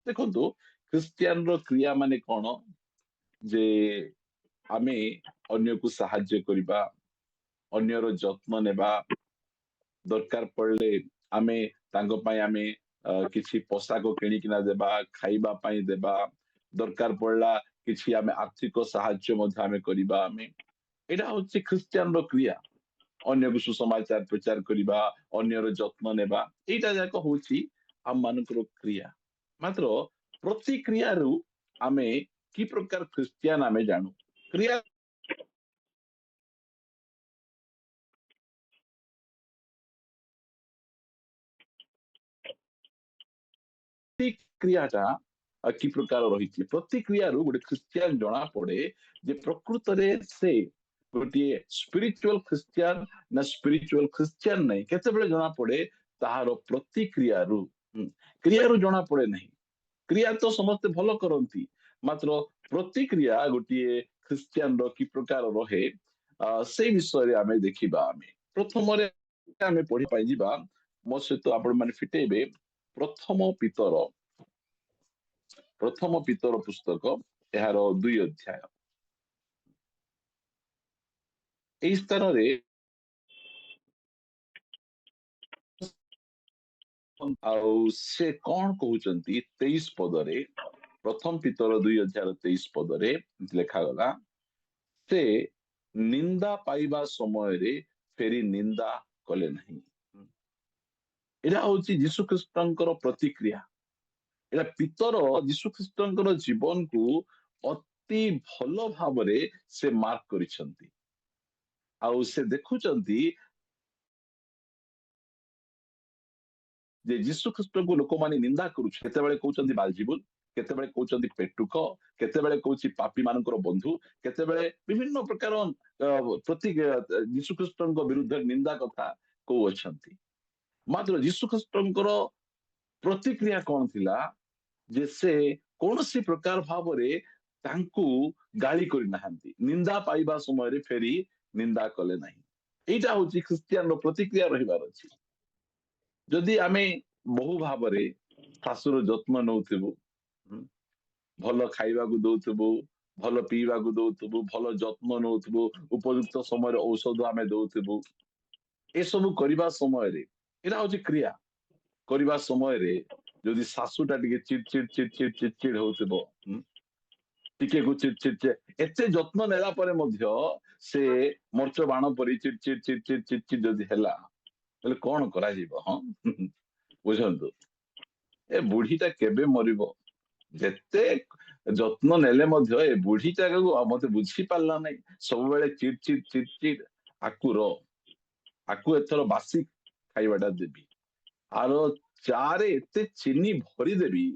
ଦେଖନ୍ତୁ ଖ୍ରୀଷ୍ଟିଆନ ର କ୍ରିୟା ମାନେ କଣ ଯେ ଆମେ ଅନ୍ୟକୁ ସାହାଯ୍ୟ କରିବା, ଅନ୍ୟର ଯତ୍ନ ନେବା, ଦରକାର ପଡିଲେ ଆମେ ତାଙ୍କ ପାଇଁ ଆମେ କିଛି ପୋଷାକ କିଣିକିନା ଦେବା, ଖାଇବା ପାଇଁ ଦେବା, ଦରକାର ପଡିଲା କିଛି ଆମେ ଆର୍ଥିକ ସାହାଯ୍ୟ ମଧ୍ୟ ଆମେ କରିବା। ଆମେ ଏଇଟା ହଉଛି ଖ୍ରୀଷ୍ଟିଆନ ର କ୍ରିୟା। ଅନ୍ୟକୁ ସୁସମାଚାର ପ୍ରଚାର କରିବା, ଅନ୍ୟର ଯତ୍ନ ନେବା, ଏଇଟା ଯାକ ହଉଛି ଆମ ମାନଙ୍କର କ୍ରିୟା। ମାତ୍ର ପ୍ରତିକ୍ରିୟାରୁ ଆମେ କି ପ୍ରକାର ଖ୍ରୀଷ୍ଟିଆନ ଆମେ ଜାଣୁ। କ୍ରିୟା ପ୍ରତିକ୍ରିୟାଟା କି ପ୍ରକାର ରହିଛି, ପ୍ରତିକ୍ରିୟାରୁ ଗୋଟେ ଖ୍ରୀଷ୍ଟିଆନ ଜଣା ପଡେ ଯେ ପ୍ରକୃତରେ ସେ ଗୋଟିଏ ସ୍ପିରିଚୁଆଲ ଖ୍ରୀଷ୍ଟିଆନ ନା ସ୍ପିରିଚୁଆଲ ଖ୍ରୀଷ୍ଟିଆନ ନାହିଁ, କେତେବେଳେ ଜଣା ପଡେ ତାହାର ପ୍ରତିକ୍ରିୟାରୁ। କ୍ରିୟାରୁ ଜଣା ପଡେ ନାହିଁ। କ୍ରିୟା ତ ସମସ୍ତେ ଭଲ କରନ୍ତି, ମାତ୍ର ପ୍ରତିକ୍ରିୟା ଗୋଟିଏ ଖ୍ରୀଷ୍ଟିଆନର କି ପ୍ରକାର ରହେ, ସେଇ ବିଷୟରେ ଆମେ ଦେଖିବା। ଆମେ ପ୍ରଥମରେ ଆମେ ପଢି ପାଇଁ ଯିବା, ମୋ ସହିତ ଆପଣ ମାନେ ଫିଟେଇବେ ପ୍ରଥମ ପିତର, ପ୍ରଥମ ପିତର ପୁସ୍ତକ ଏହାର 2 ଅଧ୍ୟାୟ। ଏଇ ସ୍ଥାନରେ ଆଉ ସେ କଣ କହୁଛନ୍ତି 23 ପଦରେ, ପ୍ରଥମ ପିତର 2 ଅଧ୍ୟାୟ 23 ପଦରେ ଲେଖାଗଲା, ସେ ନିନ୍ଦା ପାଇବା ସମୟରେ ଫେରି ନିନ୍ଦା କଲେ ନାହିଁ। ଏଇଟା ହଉଛି ଯୀଶୁ ଖ୍ରୀଷ୍ଟଙ୍କର ପ୍ରତିକ୍ରିୟା। ଏଇଟା ପିତର ଯୀଶୁ ଖ୍ରୀଷ୍ଟଙ୍କର ଜୀବନକୁ ଅତି ଭଲ ଭାବରେ ସେ ମାର୍କ କରିଛନ୍ତି। ଆଉ ସେ ଦେଖୁଛନ୍ତି ଯେ ଯୀଶୁ ଖ୍ରୀଷ୍ଟଙ୍କୁ ଲୋକମାନେ ନିନ୍ଦା କରୁଛନ୍ତି। କେତେବେଳେ କହୁଛନ୍ତି ବାଲଜିବୁଲ, କେତେବେଳେ କହୁଛନ୍ତି ପେଟୁକ, କେତେବେଳେ କହୁଛି ପାପୀ ମାନଙ୍କର ବନ୍ଧୁ, କେତେବେଳେ ବିଭିନ୍ନ ପ୍ରକାର ପ୍ରତି ଯୀଶୁ ଖ୍ରୀଷ୍ଟଙ୍କ ବିରୁଦ୍ଧରେ ନିନ୍ଦା କଥା କହୁଅଛନ୍ତି। ମାତ୍ର ଯୀଶୁ ଖ୍ରୀଷ୍ଟଙ୍କର ପ୍ରତିକ୍ରିୟା କଣ ଥିଲା ଯେ ସେ କୌଣସି ପ୍ରକାର ଭାବରେ ତାଙ୍କୁ ଗାଳି କରିନାହାନ୍ତି, ନିନ୍ଦା ପାଇବା ସମୟରେ ଫେରି ନିନ୍ଦା କଲେ ନାହିଁ। ଏଇଟା ହଉଛି ଖ୍ରୀଷ୍ଟିଆନର ପ୍ରତିକ୍ରିୟା ରହିବାର ଅଛି। ଯଦି ଆମେ ବହୁ ଭାବରେ ଶାଶୁର ଯତ୍ନ ନେଉଥିବୁ, ଭଲ ଖାଇବାକୁ ଦଉଥିବୁ, ଭଲ ପିଇବାକୁ ଦଉଥିବୁ, ଭଲ ଯତ୍ନ ନେଉଥିବୁ, ଉପଯୁକ୍ତ ସମୟରେ ଔଷଧ ଆମେ ଦଉଥିବୁ, ଏସବୁ କରିବା ସମୟରେ ଏଇଟା ହଉଛି କ୍ରିୟା। କରିବା ସମୟରେ ଯଦି ଶାଶୁଟା ଟିକେ ଚିଡ ଚିଡ ଚିଡ ଚିଡ ଚିଡ ଚିଡ ହଉଥିବ, ଟିକେ ଚିଡ ଚିଡ ଏତେ ଯତ୍ନ ନେଲା ପରେ ମଧ୍ୟ ସେ ମର୍ଚ ବାଣ ପରି ଚିଡ ଚିଡ ଚିଡ ଚିଡ ଚିଡ ଚିଡ ଯଦି ହେଲା, ହେଲେ କଣ କରାଯିବ? ହଁ ବୁଝନ୍ତୁ, ଏ ବୁଢୀଟା କେବେ ମରିବ? ଯେତେ ଯତ୍ନ ନେଲେ ମଧ୍ୟ ଏ ବୁଢୀଟାକୁ ମତେ ବୁଝି ପାରିଲା ନାହିଁ, ସବୁବେଳେ ଚିଡ ଚିଡ ଚିଡ ଚିଡ। ଆକୁ ଏଥର ବାସି ଖାଇବାଟା ଦେବି, ଆର ଚାରେ ଏତେ ଚିନି ଭରିଦେବି,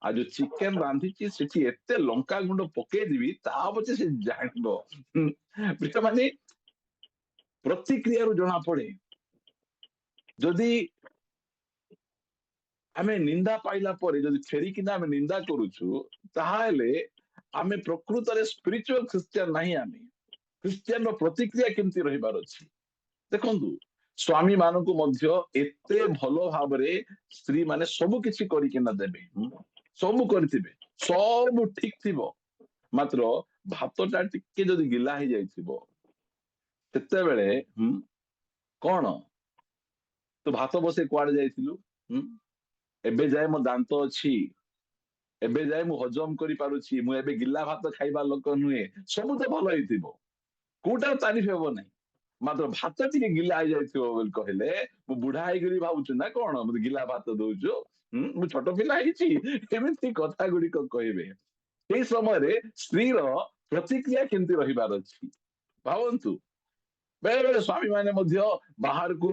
ଆଉ ଯୋଉ ଚିକେନ ରାନ୍ଧିଛି ସେଠି ଏତେ ଲଙ୍କା ଗୁଣ୍ଡ ପକେଇଦେବି, ତା ପଛେ ସେ ଜାଣିବ। ମାନେ ପ୍ରତିକ୍ରିୟାରୁ ଜଣା ପଡେ। ଯଦି ଆମେ ନିନ୍ଦା ପାଇଲା ପରେ ଯଦି ଫେରିକିନା ଆମେ ନିନ୍ଦା କରୁଛୁ, ତାହେଲେ ଆମେ ପ୍ରକୃତରେ ସ୍ପିରିଚୁଆଲ ଖ୍ରୀଷ୍ଟିଆନ ନାହିଁ। ଆମେ ଖ୍ରୀଷ୍ଟିଆନର ପ୍ରତିକ୍ରିୟା କେମିତି ରହିବାର ଅଛି। ଦେଖନ୍ତୁ, ସ୍ୱାମୀ ମାନଙ୍କୁ ମଧ୍ୟ ଏତେ ଭଲ ଭାବରେ ସ୍ତ୍ରୀ ମାନେ ସବୁ କିଛି କରିକିନା ଦେବେ, ସବୁ କରିଥିବେ, ସବୁ ଠିକ ଥିବ, ମାତ୍ର ଭାତଟା ଟିକେ ଯଦି ଗିଲା ହେଇଯାଇଥିବ, ସେତେବେଳେ କଣ ତୁ ଭାତ ବସେଇ କୁଆଡେ ଯାଇଥିଲୁ? ଏବେ ଯାଏ ମୋ ଦାନ୍ତ ଅଛି, ଏବେ ଯାଏ ମୁଁ ହଜମ କରିପାରୁଛି, ମୁଁ ଏବେ ଗିଲା ଭାତ ଖାଇବା ଲୋକ ନୁହେଁ। ସବୁ ତ ଭଲ ହେଇଥିବ, କୋଉଟା ତାରିଫ ହେବ ନାହିଁ, ମାତ୍ର ଭାତ ଟିକେ ଗିଲା ହେଇଯାଇଥିବ ବୋଲି କହିଲେ ମୁଁ ବୁଢା ହେଇକରି ଭାବୁଛୁ ନା କଣ ମତେ ଗିଲା ଭାତ ଦଉଛୁ? ମୁଁ ଛୋଟ ପିଲା ହେଇଛି? ଏମିତି କଥା ଗୁଡିକ କହିବେ। ସେଇ ସମୟରେ ସ୍ତ୍ରୀର ପ୍ରତିକ୍ରିୟା କେମିତି ରହିବାର ଅଛି ଭାବନ୍ତୁ। ବେଳେ ବେଳେ ସ୍ୱାମୀ ମାନେ ମଧ୍ୟ ବାହାରକୁ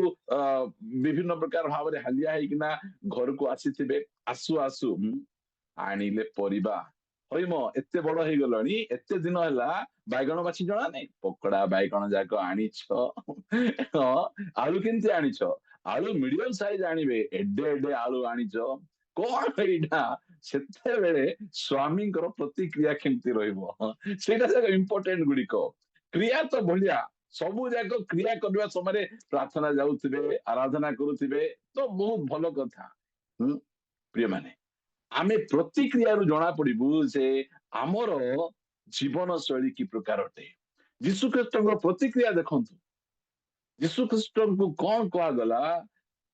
ବିଭିନ୍ନ ପ୍ରକାର ଭାବରେ ହାଲିଆ ହେଇକିନା ଘରକୁ ଆସିଥିବେ, ଆସୁ ଆସୁ ଆଣିଲେ ପରିବା। ହଇମ ଏତେ ବଡ ହେଇଗଲଣି, ଏତେ ଦିନ ହେଲା ବାଇଗଣ ବାଛି ଜଣା ନାହିଁ, ପକୋଡା ବାଇଗଣ ଯାକ ଆଣିଛ। ହଁ, ଆଳୁ କେମିତି ଆଣିଛ? ଆଳୁ ମିଡିୟମ ସାଇଜ ଆଣିବେ, ଏଡେ ଏଡେ ଆଳୁ ଆଣିଛ, କଣ ଏଇଟା? ସେତେବେଳେ ସ୍ୱାମୀଙ୍କର ପ୍ରତିକ୍ରିୟା କେମିତି ରହିବ? ସେଇଟା ଯାକ ଇମ୍ପୋର୍ଟାଣ୍ଟ ଗୁଡିକ। କ୍ରିୟା ତ ବଢିଆ, ସବୁ ଯାକ କ୍ରିୟା କରିବା ସମୟରେ ପ୍ରାର୍ଥନା ଯାଉଥିବେ, ଆରାଧନା କରୁଥିବେ, ତ ବହୁତ ଭଲ କଥା। ପ୍ରିୟମାନେ, आमे प्रतिक्रिया जना पड़ू जे आमर जीवन शैली कि प्रकार अटे यीशु ख्रीष्ट प्रतिक्रिया देखु यीशु ख्रीष्ट को कौन कहगला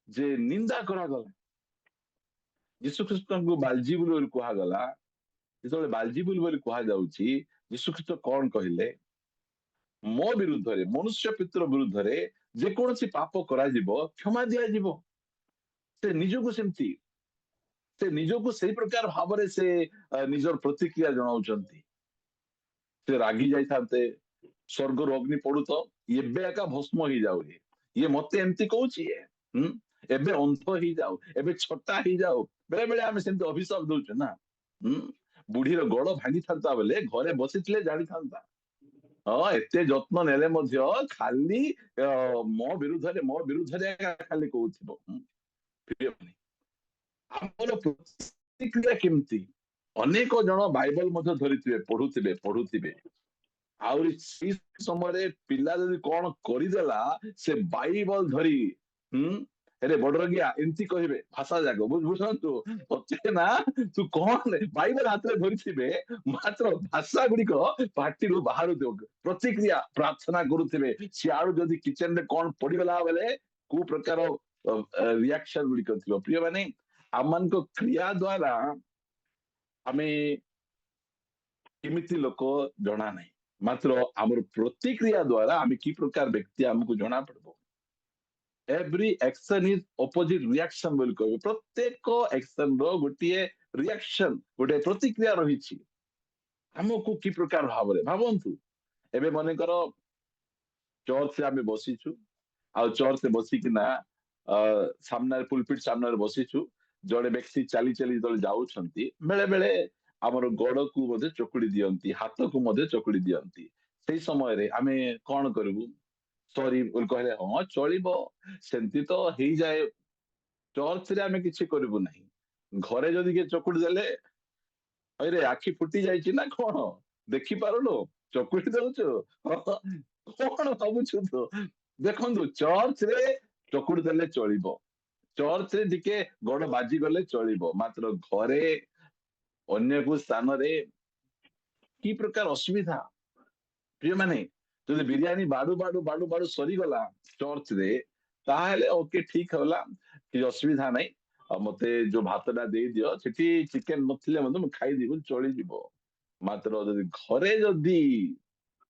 जे निंदा करागला यीशु ख्रीष्ट को बालजीबुल कहगला जो बालजीबुल कहुच्छी यीशु ख्रीष्ट कौन कहले मो विरुद्ध मनुष्य पितर विरुद्ध जेकोसी पाप करा क्षमा दिज्व से निजक सेमती से निजक से प्रकार भाव से निजर प्रतिक्रिया जनाउछंती से रागी जाइते स्वर्ग अग्नि पड़ू तो एबे एका भस्म ही जाऊ ये मते एमती कहूँ एबे अंध ही जाऊ एबे छटा ही जाऊ बेले बेले आम सेमती अभिशाप दौचे ना बुढ़ीर गड़ भांगी था बेले घरे बसी जानी था हाँ एते जत्न नेले मध्य खाली मो विरुद्ध खाली कहूथिबो आमर प्रतिक्रिया केमती अनेक जन बाइबल मध्य धरिथिबे पढ़ुथिबे आउरी सी समय पिला जदि कौन करदेला से बाइबल धरी अरे बड़र गिया एमती कहे भाषा जाक बुझु पचे ना तू कौन बाइबल हाथ में धरी मात्र भाषा गुड़िक पार्टी बाहर प्रतिक्रिया प्रार्थना करुवे सियाड़ू जदि किचन रे कौन पड़गला बेले कौ प्रकार रिएक्शन गुड़िक थी प्रिय माने आम क्रिया द्वारा आमे केमिति लोक जना नहीं मात्र आमर प्रतिक्रिया द्वारा आम कि प्रकार व्यक्ति आमको जना पड़ो every action is opposite reaction बोल कह प्रत्येक एक्शन रो गोटे रिएक्शन गोटे प्रतिक्रिया रही आमको कि प्रकार भाव भावतु एबे मन कर चर्च से आम बसीचु आ चर्च से बसिकिना सामने पुलपिट सामने बसीचु जड़े व्यक्ति चली चली जो जाऊँगी बेले बेले आमर गोड़ को चकुड़ी दियंती हाथ को चकुड़ी दियंती से समय आम कौन करूँ सॉरी कहले हाँ चलो सेमती तो हो जाए चर्च रे आम कि करूँ ना घरे जदि किए चकुड़ी देले अरे आखि फुटी जाइए ना कौन देखी पारुनो चकुड़ी दौचु कौन भावुछु तो देखु चर्च रे चकुड़ी देले चलो चर्च रे टिके गोड़ बाजी गले चलो मात्र घरे अन्य को स्थान रे कि प्रकार असुविधा प्रिय माने जो बिरियानी बाड़ू बाड़ू बाड़ू बाड़ू सरीगला चर्च रे ताहले ओके ठीक होला कि असुविधा नहीं मते जो भातटा दे दियो सेठी चिकेन नथिले मते खाई दी चली जीवो मात्र जदि घरे जदि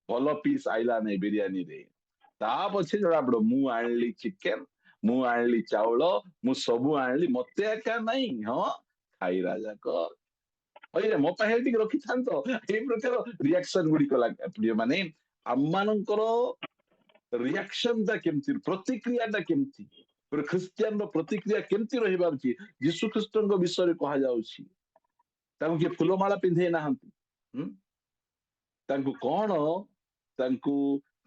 भल पीस आइला नहीं बिरियानी रे ता पछे जड़ा पड़ो मु आनली चिकेन मु आनली चावल मु सबु आनली मते एका नहीं हाँ खाई राजा को अरे मो पाहे टिक रखि थान तो ए प्रकार रिएक्शन गुडी को लाग प्रिय माने आम्मानकर रिएक्शन ता केमती प्रतिक्रिया ता केमती पर क्रिश्चियन रो प्रतिक्रिया केमती रहिबा उची यीशु ख्रीष्टन को विषय रे कहा जाउची तांको के फुलमाला पिंधे नाहंती तांको कोन तांको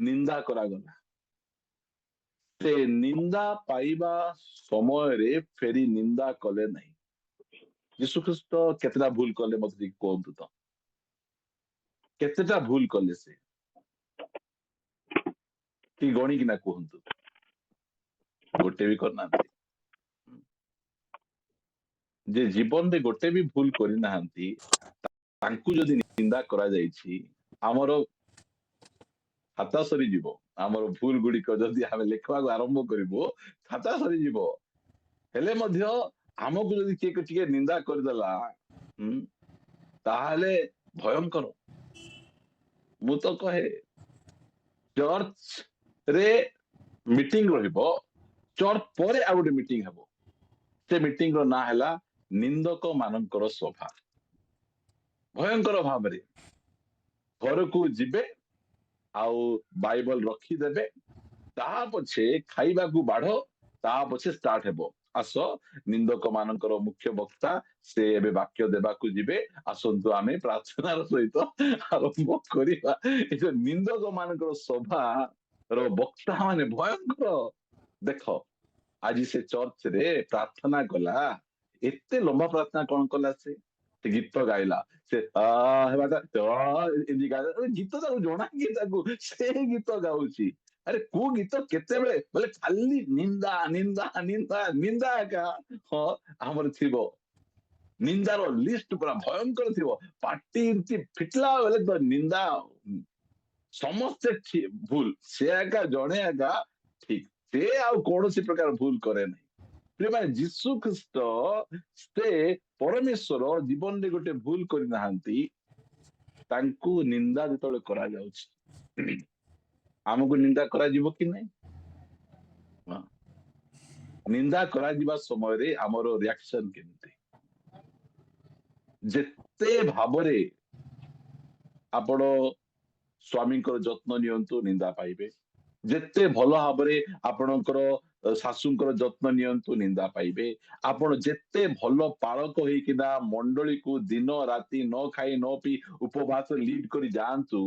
निंदा करा गला से निंदा पाइबा समय रे फेरी निंदा कले नहीं यीशु ख्रीष्ट केतेटा भूल कले मते कहतु तो केतेटा भूल कले से कि गणी कि ना कहतु गोटे भी करना जे जीवन रे गोटे भी भूल करि नाहंती तांकु जदि निंदा करा जाईछि हमर खाता सरी जीवो हमर भूल गुड़िक जदि आमे लेखवा आरंभ करिवो खाता सरी जीवो हेले मध्य हमको जदि किए टिके निंदा करदेला ताहले भयंकर मु तो कहे चर्च रे मीटिंग रहिबो चर्च परे आ गोटे मीटिंग हबो से मीटिंग रो ना हैला निंदक मानकर सभा भयंकर भाव रे घर को जिबे आउ बाइबल रखी देबे ता पछे खाइबा को बाढ़ो ता पछे स्टार्ट हेबो आस निंदक मानकर मुख्य वक्ता से एबे वाक्य देबा को जिबे आसंतु आमे प्रार्थना सहित आरंभ करिबा ए जो निंदक मानकर सभा रो वक्ता माने भयंकर देखो आज से चर्च रे प्रार्थना कला एते लंबा प्रार्थना कौन कला से गीत गाइला से गीत जना कि से गीत गाउची अरे को गीत केते बेले बोले खाली निंदा निंदा निंदा निंदा का हाँ हमर थिबो निंदार लिस्ट पूरा भयंकर थी पार्टी इमती फिटला बेले तो निंदा समस्ते भूल से एका जड़े एका ठीक से आउ कौन सी प्रकार भूल करे नहीं प्रिय माने जीसु ख्रीस्ट से परमेश्वर जीवन रे गोटे भूल करि नाहंती तांकू निंदा जेतले करा जाउछि हमकु निंदा करा जीवो कि नहीं हाँ। निंदा करा जीवा समय रे हमरो रिएक्शन केमते जेते भाबरे आपण स्वामी जत्न नियंतु निंदा पाइबे जेते भल भाबरे आपणकर शाशुंकर जत्न नियंतु निंदा पाइबे आपण जेते भल पालक होइकिना मंडली को दिन राति न खाई न पी उपवास लीड करी जांतु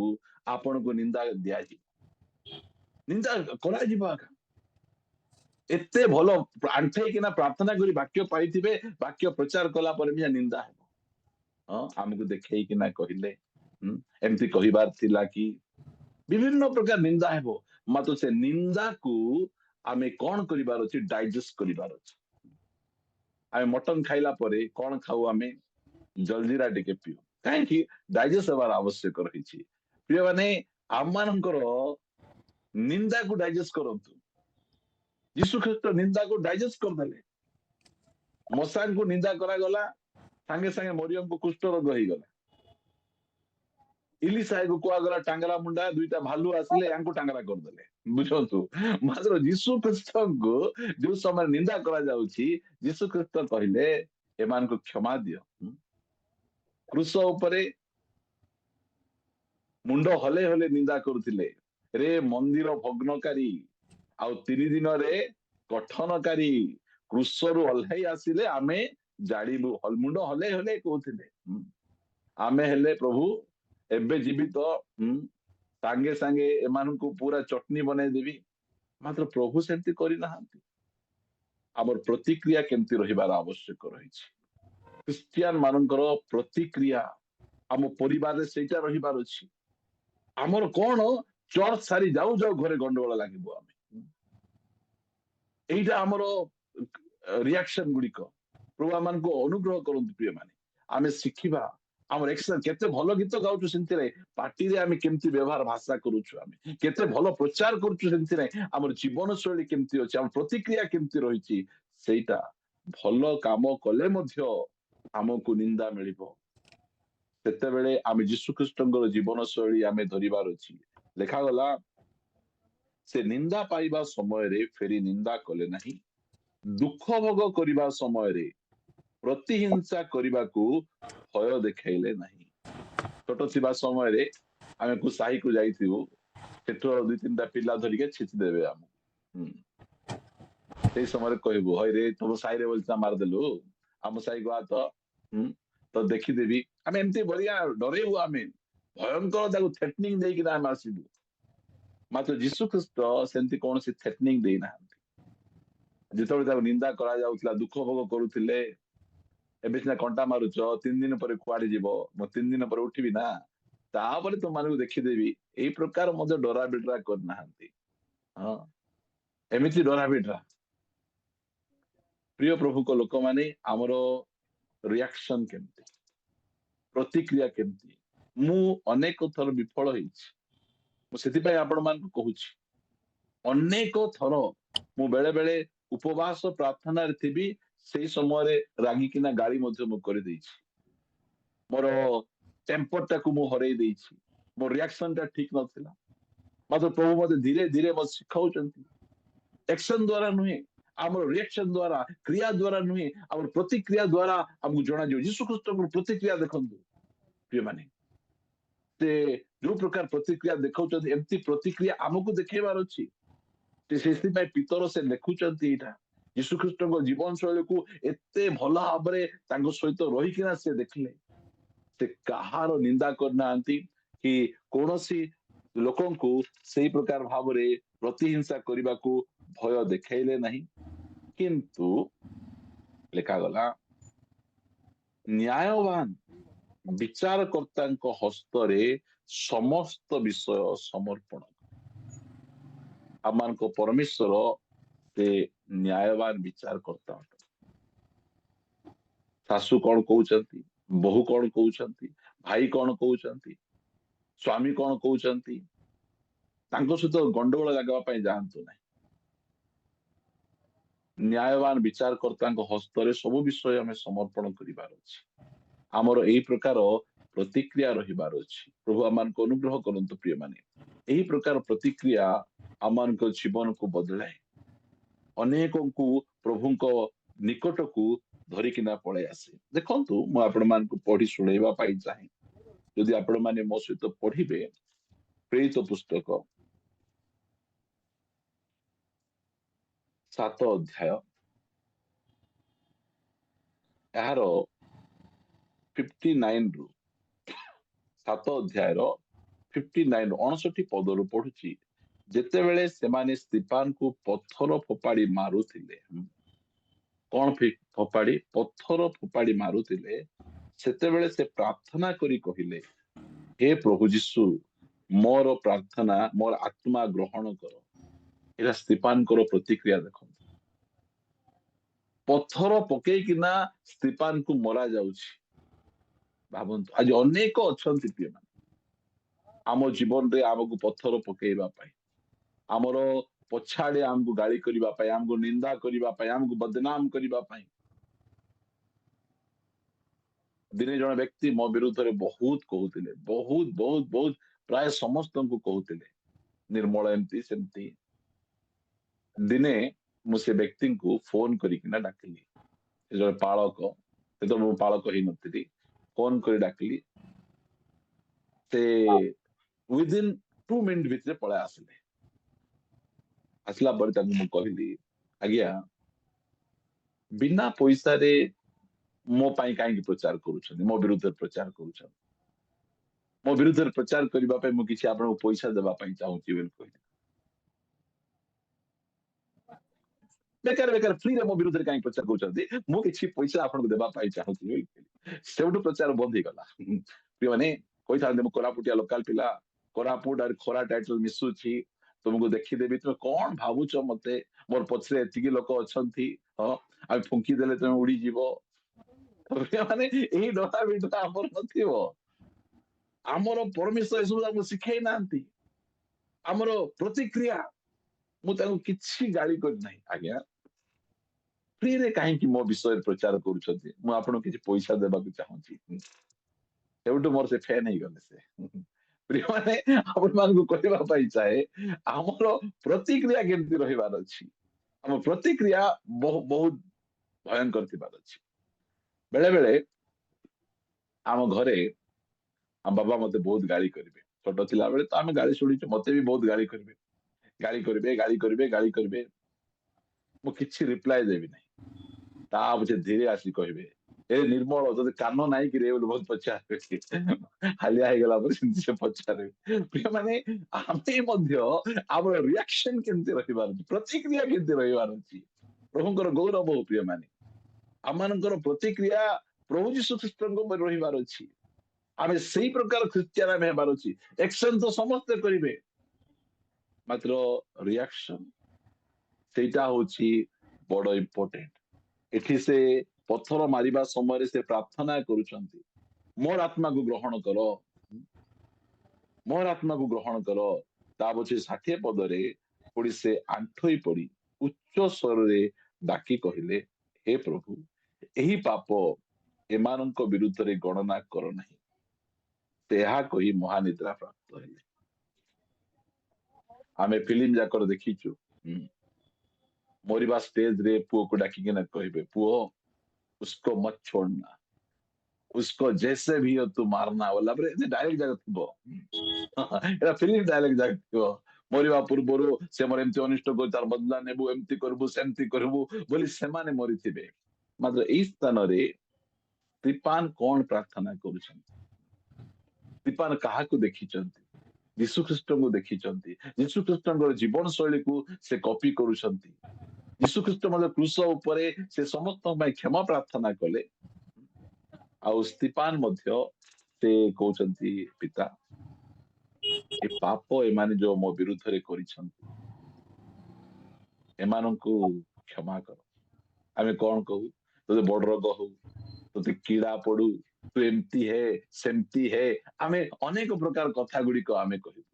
आपण को निंदा दिया निंदा करा जीवा एते भल आंठे किना प्रार्थना करी वाक्य पाइथिबे वाक्य प्रचार कला पर भी निंदा है हमको देखई किना कहिले एमती कहिबार थिला कि विभिन्न प्रकार निंदा हेबो मात्र से निंदा को आमे कौन करिबार अछि डाइजेस्ट करिबार अछि आमे मटन खाइला परे कौन खाऊ आमे जलजीरा टिके पियो काहे कि डाइजेस्ट हेबार आवश्यक रहिछि प्रिय माने आम मानकर निंदा को डाइजेस्ट करंतु यीशु ख्रीस्ट निंदा को डाइजेस्ट कर देले मसान को निंदा करा गला संगे संगे मरियम को कुष्ठ रोग हो गला इलिशा को कुआ गला टांगरा मुंडा दुईटा भालू आसिले यांको टांगरा कर देले बुझंतु मात्र यीशु ख्रीस्ट को जो समय निंदा करा जाउछि यीशु ख्रीस्ट कहिले एमान को क्षमा दियो क्रूस उपरे मुंड हले हले निंदा करुथिले रे मंदिर भग्नकारी आउ 3 दिन रे गठनकारी क्रूसरु ओल्हाई आसिले आमे जाड़ीबु मुंड हले हले कहथिले आमे हेले प्रभु एबे जीवित सांगे सांगे एमान को पूरा चटनी बने देवी मात्र प्रभु सेमती करि नाहंती हमर प्रतिक्रिया केमती रहिबार आवश्यक रहिछि क्रिश्चियन मानकर प्रतिक्रिया हम परिवार रे सेटा रहिबार अछि हमर कोन चर्च सारी जाऊ जाऊ घरे गंडगोल लागिबो आमे एइटा हमर रिएक्शन गुडिक प्रभु मान को अनुग्रह करंतु प्रिय माने आमे सिखिबा हमर एक्शन केते भलो गीत गाउछु सेंति रे पार्टी रे आमे केमती व्यवहार भाषा करूछु आमे केते भलो प्रचार करूछु सेंति रे हमर जीवन शैली केमती अछि हम प्रतिक्रिया केमती रहिछि सेटा भलो काम कले मध्य हमकु निंदा मिलिबो सेते बेले आमे यीशु ख्रीष्टंकर जीवन शैली आमे धरिबार अछि लेखा गला से निंदा पाइबा समय रे फेरी निंदा कले नहीं दुख भोग करिबा समय रे प्रतिहिंसा करने को भय देखले नहीं छोट थिबा समय रे आमे को साही को जाइथिबो सेठो 2-3टा पिला धरिके छिचि देबे हम से समय रे कहबो हय रे तो साही रे बोलता मार देलु हम साही गवा तो देखि देबी आमे एमती बढ़िया डरेबो आमे भयंकर ताको थ्रेटनिंग देई कि ना मासिबो मात्र यीशु ख्रीष्ट सेंती कोन से थ्रेटनिंग देई ना जेतबे ताको निंदा करा जाउतला दुख भोग करूथिले एबे सिना कंटा मारुच 3 दिन पर कुआडे जीवो म 3 दिन पर उठिबी ना तापरे तुम मानू देखिदेवी एई प्रकार मजे डरा बिडरा कर नाहंती हां एमिति डरा बिडरा प्रिय प्रभु को लोक माने हमरो रिएक्शन केमती प्रतिक्रिया केमती मु अनेक थर विफल होइछि मु सेति पय आपण मान को कहूछि अनेक थर मु बेले बेले उपवास प्रार्थना रे थिबी सेई समय रे रागी किना गाड़ी मध्य मु कर देछि मोर टेम्पर टाकू मु हरई देछि मोर रिएक्शन टा ठीक नथिला मात्र प्रभु मते धीरे धीरे मत सिखाउचंती एक्शन द्वारा नुहे हमर रिएक्शन द्वारा क्रिया द्वारा नुहे हमर प्रतिक्रिया द्वारा हमकु जणा जो यीशु ख्रीष्ट को प्रतिक्रिया देखंतु प्रिय माने ते जो प्रकार प्रतिक्रिया देखौचंती एम्ति प्रतिक्रिया हमकु देखेबार अछि सेसी पय पितर से लेखुचंती एटा यीशु ख्रीष्ट को जीवन शैली को एते भला भाबरे तांको सहित रही किना से देखले से कहार निंदा करनांती कि कोनोसी लोकन को सही प्रकार भाबरे प्रतिहिंसा करबा को भय देखैले नहीं किंतु लेखा गला न्यायवान विचारकर्ता हस्तरे समस्त विषय समर्पण आमान को परमेश्वर से न्यायवान विचार करता ଶାଶୁ କଣ କହୁଛନ୍ତି, ବୋହୂ କଣ କହୁଛନ୍ତି, ଭାଇ କଣ କହୁଛନ୍ତି, ସ୍ୱାମୀ କଣ କହୁଛନ୍ତି, ତାଙ୍କ ସହିତ ଗଣ୍ଡଗୋଳ ଲାଗିବା ପାଇଁ ଯାଆନ୍ତୁ ନାହିଁ। ନ୍ୟାୟବାନ ବିଚାରକର୍ତ୍ତାଙ୍କ ହସ୍ତରେ ସବୁ ବିଷୟ ଆମେ ସମର୍ପଣ କରିବାର ଅଛି। ଆମର ଏଇ ପ୍ରକାର ପ୍ରତିକ୍ରିୟା ରହିବାର ଅଛି। ପ୍ରଭୁ ଆମମାନଙ୍କୁ ଅନୁଗ୍ରହ କରନ୍ତୁ ପ୍ରିୟମାନେ। ଏହି ପ୍ରକାର ପ୍ରତିକ୍ରିୟା ଆମମାନଙ୍କ ଜୀବନକୁ ବଦଳାଏ, ଅନେକଙ୍କୁ ପ୍ରଭୁଙ୍କ ନିକଟକୁ ଧରିକିନା ପଳେଇ ଆସେ। ଦେଖନ୍ତୁ, ମୁଁ ଆପଣମାନଙ୍କୁ ପଢି ଶୁଣେଇବା ପାଇଁ ଚାହେଁ। ଯଦି ଆପଣମାନେ ମୋ ସହିତ ପଢିବେ ପ୍ରେରିତ ପୁସ୍ତକ 7 ଅଧ୍ୟାୟ, ଏହାର 59 ରୁ 7 ଅଧ୍ୟାୟର 59 59 ପଦରୁ ପଢୁଛି। ଯେତେବେଳେ ସେମାନେ ସ୍ତିଫାନକୁ ପଥର ଫୋପାଡ଼ି ମାରୁଥିଲେ, କଣ ଫୋପାଡ଼ି? ପଥର ଫୋପାଡ଼ି ମାରୁଥିଲେ, ସେତେବେଳେ ସେ ପ୍ରାର୍ଥନା କରି କହିଲେ, ହେ ପ୍ରଭୁ ଯୀଶୁ, ମୋର ପ୍ରାର୍ଥନା, ମୋର ଆତ୍ମା ଗ୍ରହଣ କର। ଏଇଟା ସ୍ତିଫାନଙ୍କର ପ୍ରତିକ୍ରିୟା। ଦେଖନ୍ତୁ, ପଥର ପକେଇକିନା ସ୍ତିଫାନକୁ ମରା ଯାଉଛି। ଭାବନ୍ତୁ, ଆଜି ଅନେକ ଅଛନ୍ତି ପ୍ରିୟମାନେ ଆମ ଜୀବନରେ ଆମକୁ ପଥର ପକେଇବା ପାଇଁ, ଆମର ପଛାଡେ ଆମକୁ ଗାଳି କରିବା ପାଇଁ, ଆମକୁ ନିନ୍ଦା କରିବା ପାଇଁ, ଆମକୁ ବଦନାମ କରିବା ପାଇଁ। ଦିନେ ଜଣେ ବ୍ୟକ୍ତି ମୋ ବିରୁଦ୍ଧରେ ବହୁତ କହୁଥିଲେ, ବହୁତ ବହୁତ ବହୁତ, ପ୍ରାୟ ସମସ୍ତଙ୍କୁ କହୁଥିଲେ, ନିର୍ମଳ ଏମିତି ସେମିତି। ଦିନେ ମୁଁ ସେ ବ୍ୟକ୍ତିଙ୍କୁ ଫୋନ କରିକିନା ଡାକିଲି। ସେ ଜଣେ ପାଳକ, ସେତେବେଳେ ମୁଁ ପାଳକ ହେଇନଥିଲି। ଫୋନ କରି ଡାକିଲି। ସେ ୱିଦିନ 2 ମିନିଟ ଭିତରେ ପଳେଇ ଆସିଲେ। ଆସିଲା ପରେ ତାଙ୍କୁ ମୁଁ କହିଲି, ଆଜ୍ଞା, ବିନା ପଇସାରେ ମୋ ପାଇଁ କାହିଁକି ପ୍ରଚାର କରୁଛନ୍ତି, ମୋ ବିରୁଦ୍ଧରେ ପ୍ରଚାର କରୁଛନ୍ତି? ମୋ ବିରୁଦ୍ଧରେ ପ୍ରଚାର କରିବା ପାଇଁ ମୁଁ କିଛି ଆପଣଙ୍କୁ ପଇସା ଦେବା ପାଇଁ ଚାହୁଁଛି ବୋଲି କହିଲି। ବେକାର ବେକାର ଫ୍ରିରେ ମୋ ବିରୁଦ୍ଧରେ କାହିଁକି ପ୍ରଚାର କରୁଛନ୍ତି? ମୁଁ କିଛି ପଇସା ଆପଣଙ୍କୁ ଦେବା ପାଇଁ ଚାହୁଁଛି ବୋଲି କହିଲି। ସେଉଠୁ ପ୍ରଚାର ବନ୍ଦ ହେଇଗଲା। ପ୍ରିୟମାନେ, କହିଥାନ୍ତି ମୁଁ କୋରାପୁଟିଆ ଲୋକାଲ ପିଲା, କୋରାପୁଟ ଆରେ ଖରା ଟାଇଟଲ ମିଶୁଛି, ତୁମକୁ ଦେଖିଦେବି, ତୁମେ କଣ ଭାବୁଛ ମତେ? ମୋର ପଛରେ ଏତିକି ଲୋକ ଅଛନ୍ତି, ହଁ, ଆଉ ଫୁଙ୍କି ଦେଲେ ତମେ ଉଡିଯିବ। ମାନେ ଏହି ଡରା ବିଡରା ଆମର ନଥିବ। ଆମର ପରମେଶ୍ୱର ଏସବୁ ଆମକୁ ଶିଖେଇ ନାହାନ୍ତି। ଆମର ପ୍ରତିକ୍ରିୟା, ମୁଁ ତାଙ୍କୁ କିଛି ଗାଳି କରିନାହିଁ। ଆଜ୍ଞା, ଫ୍ରିରେ କାହିଁକି ମୋ ବିଷୟରେ ପ୍ରଚାର କରୁଛନ୍ତି? ମୁଁ ଆପଣଙ୍କୁ କିଛି ପଇସା ଦେବାକୁ ଚାହୁଁଛି। ସେଉଠୁ ମୋର ସେ ଫ୍ୟାନ ହେଇଗଲେ ସେ। ପ୍ରିୟମାନେ, ଆପଣମାନଙ୍କୁ କହିବା ପାଇଁ ଚାହେଁ, ଆମର ପ୍ରତିକ୍ରିୟା କେମିତି ରହିବାର ଅଛି। ଆମ ପ୍ରତିକ୍ରିୟା ବହୁତ ଭୟଙ୍କର ଥିବାର ଅଛି। ବେଳେ ବେଳେ ଆମ ଘରେ ଆମ ବାବା ମତେ ବହୁତ ଗାଳି କରିବେ। ଛୋଟ ଥିଲା ବେଳେ ତ ଆମେ ଗାଳି ଶୁଣିଛୁ, ମତେ ବି ବହୁତ ଗାଳି କରିବେ, ଗାଳି କରିବେ, ଗାଳି କରିବେ, ଗାଳି କରିବେ। ମୁଁ କିଛି ରିପ୍ଲାଏ ଦେବି ନାହିଁ। ତା ପଛେ ଧୀରେ ଆସି କହିବେ, ଏ ନିର୍ମଳ, ଯଦି କାନ ନାହିଁ କି ରେ ବୋଲି ବହୁତ ପଚାରିବେ। ହାଲିଆ ହେଇଗଲା ପରେ ସେମିତି ସେ ପଚାରିବେ। ପ୍ରିୟମାନେ, ଆମେ ମଧ୍ୟ ଆମର ରିଆକ୍ସନ କେମିତି ରହିବାର ଅଛି, ପ୍ରତିକ୍ରିୟା କେମିତି ରହିବାର ଅଛି। ପ୍ରଭୁଙ୍କର ଗୌରବ ହଉ ପ୍ରିୟମାନେ, ଆମମାନଙ୍କର ପ୍ରତିକ୍ରିୟା ପ୍ରଭୁ ଯୀଶୁ ଖ୍ରୀଷ୍ଟଙ୍କ ଉପରେ ରହିବାର ଅଛି। ଆମେ ସେଇ ପ୍ରକାର ଖ୍ରୀଷ୍ଟିଆନ ଆମେ ହେବାର ଅଛି। ଏକ୍ସନ ତ ସମସ୍ତେ କରିବେ, ମାତ୍ର ରିଆକ୍ସନ, ସେଇଟା ହଉଛି ବଡ ଇମ୍ପୋର୍ଟାଣ୍ଟ। ଏଠି ସେ ପଥର ମାରିବା ସମୟରେ ସେ ପ୍ରାର୍ଥନା କରୁଛନ୍ତି, ମୋର ଆତ୍ମାକୁ ଗ୍ରହଣ କର, ମୋର ଆତ୍ମାକୁ ଗ୍ରହଣ କର। ତା ପଛେ 60 ପଦରେ ପୁଣି ସେ ଆଣ୍ଠୋଇ ପଡି ଉଚ୍ଚ ସ୍ୱରରେ ଡାକି କହିଲେ, ହେ ପ୍ରଭୁ, ଏହି ପାପ ଏମାନଙ୍କ ବିରୁଦ୍ଧରେ ଗଣନା କର ନାହିଁ। ସେ ଏହା କହି ମହାନିଦ୍ରା ପ୍ରାପ୍ତ ହେଲେ। ଆମେ ଫିଲ୍ମ ଯାକର ଦେଖିଛୁ, ମରିବା ଷ୍ଟେଜରେ ପୁଅକୁ ଡାକିକିନା କହିବେ, ପୁଅ, उसको मत छोड़ना, उसको जैसे भी हो तू मारना, बोला ପରେ ଡାଇରେକ୍ଟ ଯାକ ଥିବ। ଏଟା ଫିଲ୍ମ ଡାଇରେକ୍ଟ ଯାକ ଥିବ। ମରିବା ପୂର୍ବରୁ ସେ ମୋର ଏମିତି ଅନିଷ୍ଟ କରି ତାର ବଦଲା ନେବୁ, ଏମିତି କରିବୁ, ସେମିତି କରିବୁ ବୋଲି ସେମାନେ ମରିଥିବେ। ମାତ୍ର ଏଇ ସ୍ଥାନରେ ସ୍ତିଫାନ କଣ ପ୍ରାର୍ଥନା କରୁଛନ୍ତି? ସ୍ତିଫାନ କାହାକୁ ଦେଖିଛନ୍ତି? ଯୀଶୁ ଖ୍ରୀଷ୍ଟଙ୍କୁ ଦେଖିଛନ୍ତି। ଯୀଶୁ ଖ୍ରୀଷ୍ଟଙ୍କର ଜୀବନ ଶୈଳୀକୁ ସେ କପି କରୁଛନ୍ତି। ଯୀଶୁ ଖ୍ରୀଷ୍ଟ ମଧ୍ୟ କ୍ରୁଶ ଉପରେ ସେ ସମସ୍ତଙ୍କ ପାଇଁ କ୍ଷମା ପ୍ରାର୍ଥନା କଲେ। ଆଉ ସ୍ତିଫାନ ମଧ୍ୟ ସେ କହୁଛନ୍ତି, ପିତା, ଏ ପାପ ଏମାନେ ଯୋଉ ମୋ ବିରୁଦ୍ଧରେ କରିଛନ୍ତି, ଏମାନଙ୍କୁ କ୍ଷମା କର। ଆମେ କଣ କହୁ? ଯଦି ବଡ ରୋଗ ହଉ, ତୋତେ କିଡା ପଡୁ, ତୁ ଏମିତି ହେ ସେମିତି ହେ, ଆମେ ଅନେକ ପ୍ରକାର କଥା ଗୁଡିକ ଆମେ କହିବୁ।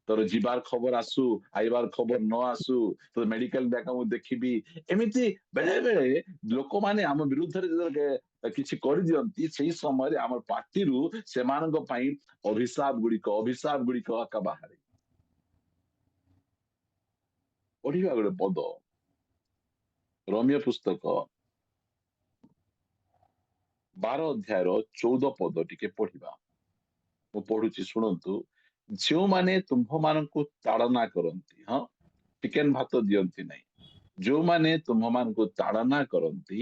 ତୋର ଯିବାର ଖବର ଆସୁ, ଆଇବାର ଖବର ନ ଆସୁ, ତ ମେଡିକାଲ ଯାକ ମୁଁ ଦେଖିବି, ଏମିତି ବେଳେ ବେଳେ ଲୋକମାନେ ଆମ ବିରୁଦ୍ଧରେ ଯେତେବେଳେ କିଛି କରିଦିଅନ୍ତି, ସେଇ ସମୟରେ ଆମର ପାଟିରୁ ସେମାନଙ୍କ ପାଇଁ ଅଭିଶାପ ଗୁଡିକ ଆକା ବାହାରେ। ପଢିବା ଗୋଟେ ପଦ, ରୋମିଓ ପୁସ୍ତକ 12 ଅଧ୍ୟାୟର 14 ପଦ ଟିକେ ପଢିବା। ମୁଁ ପଢୁଛି, ଶୁଣନ୍ତୁ। ଯେଉଁମାନେ ତୁମ୍ଭମାନଙ୍କୁ ତାଡନା କରନ୍ତି, ହଁ, ଚିକେନ ଭାତ ଦିଅନ୍ତି ନାହିଁ, ଯୋଉମାନେ ତୁମ୍ଭମାନଙ୍କୁ ତାଡନା କରନ୍ତି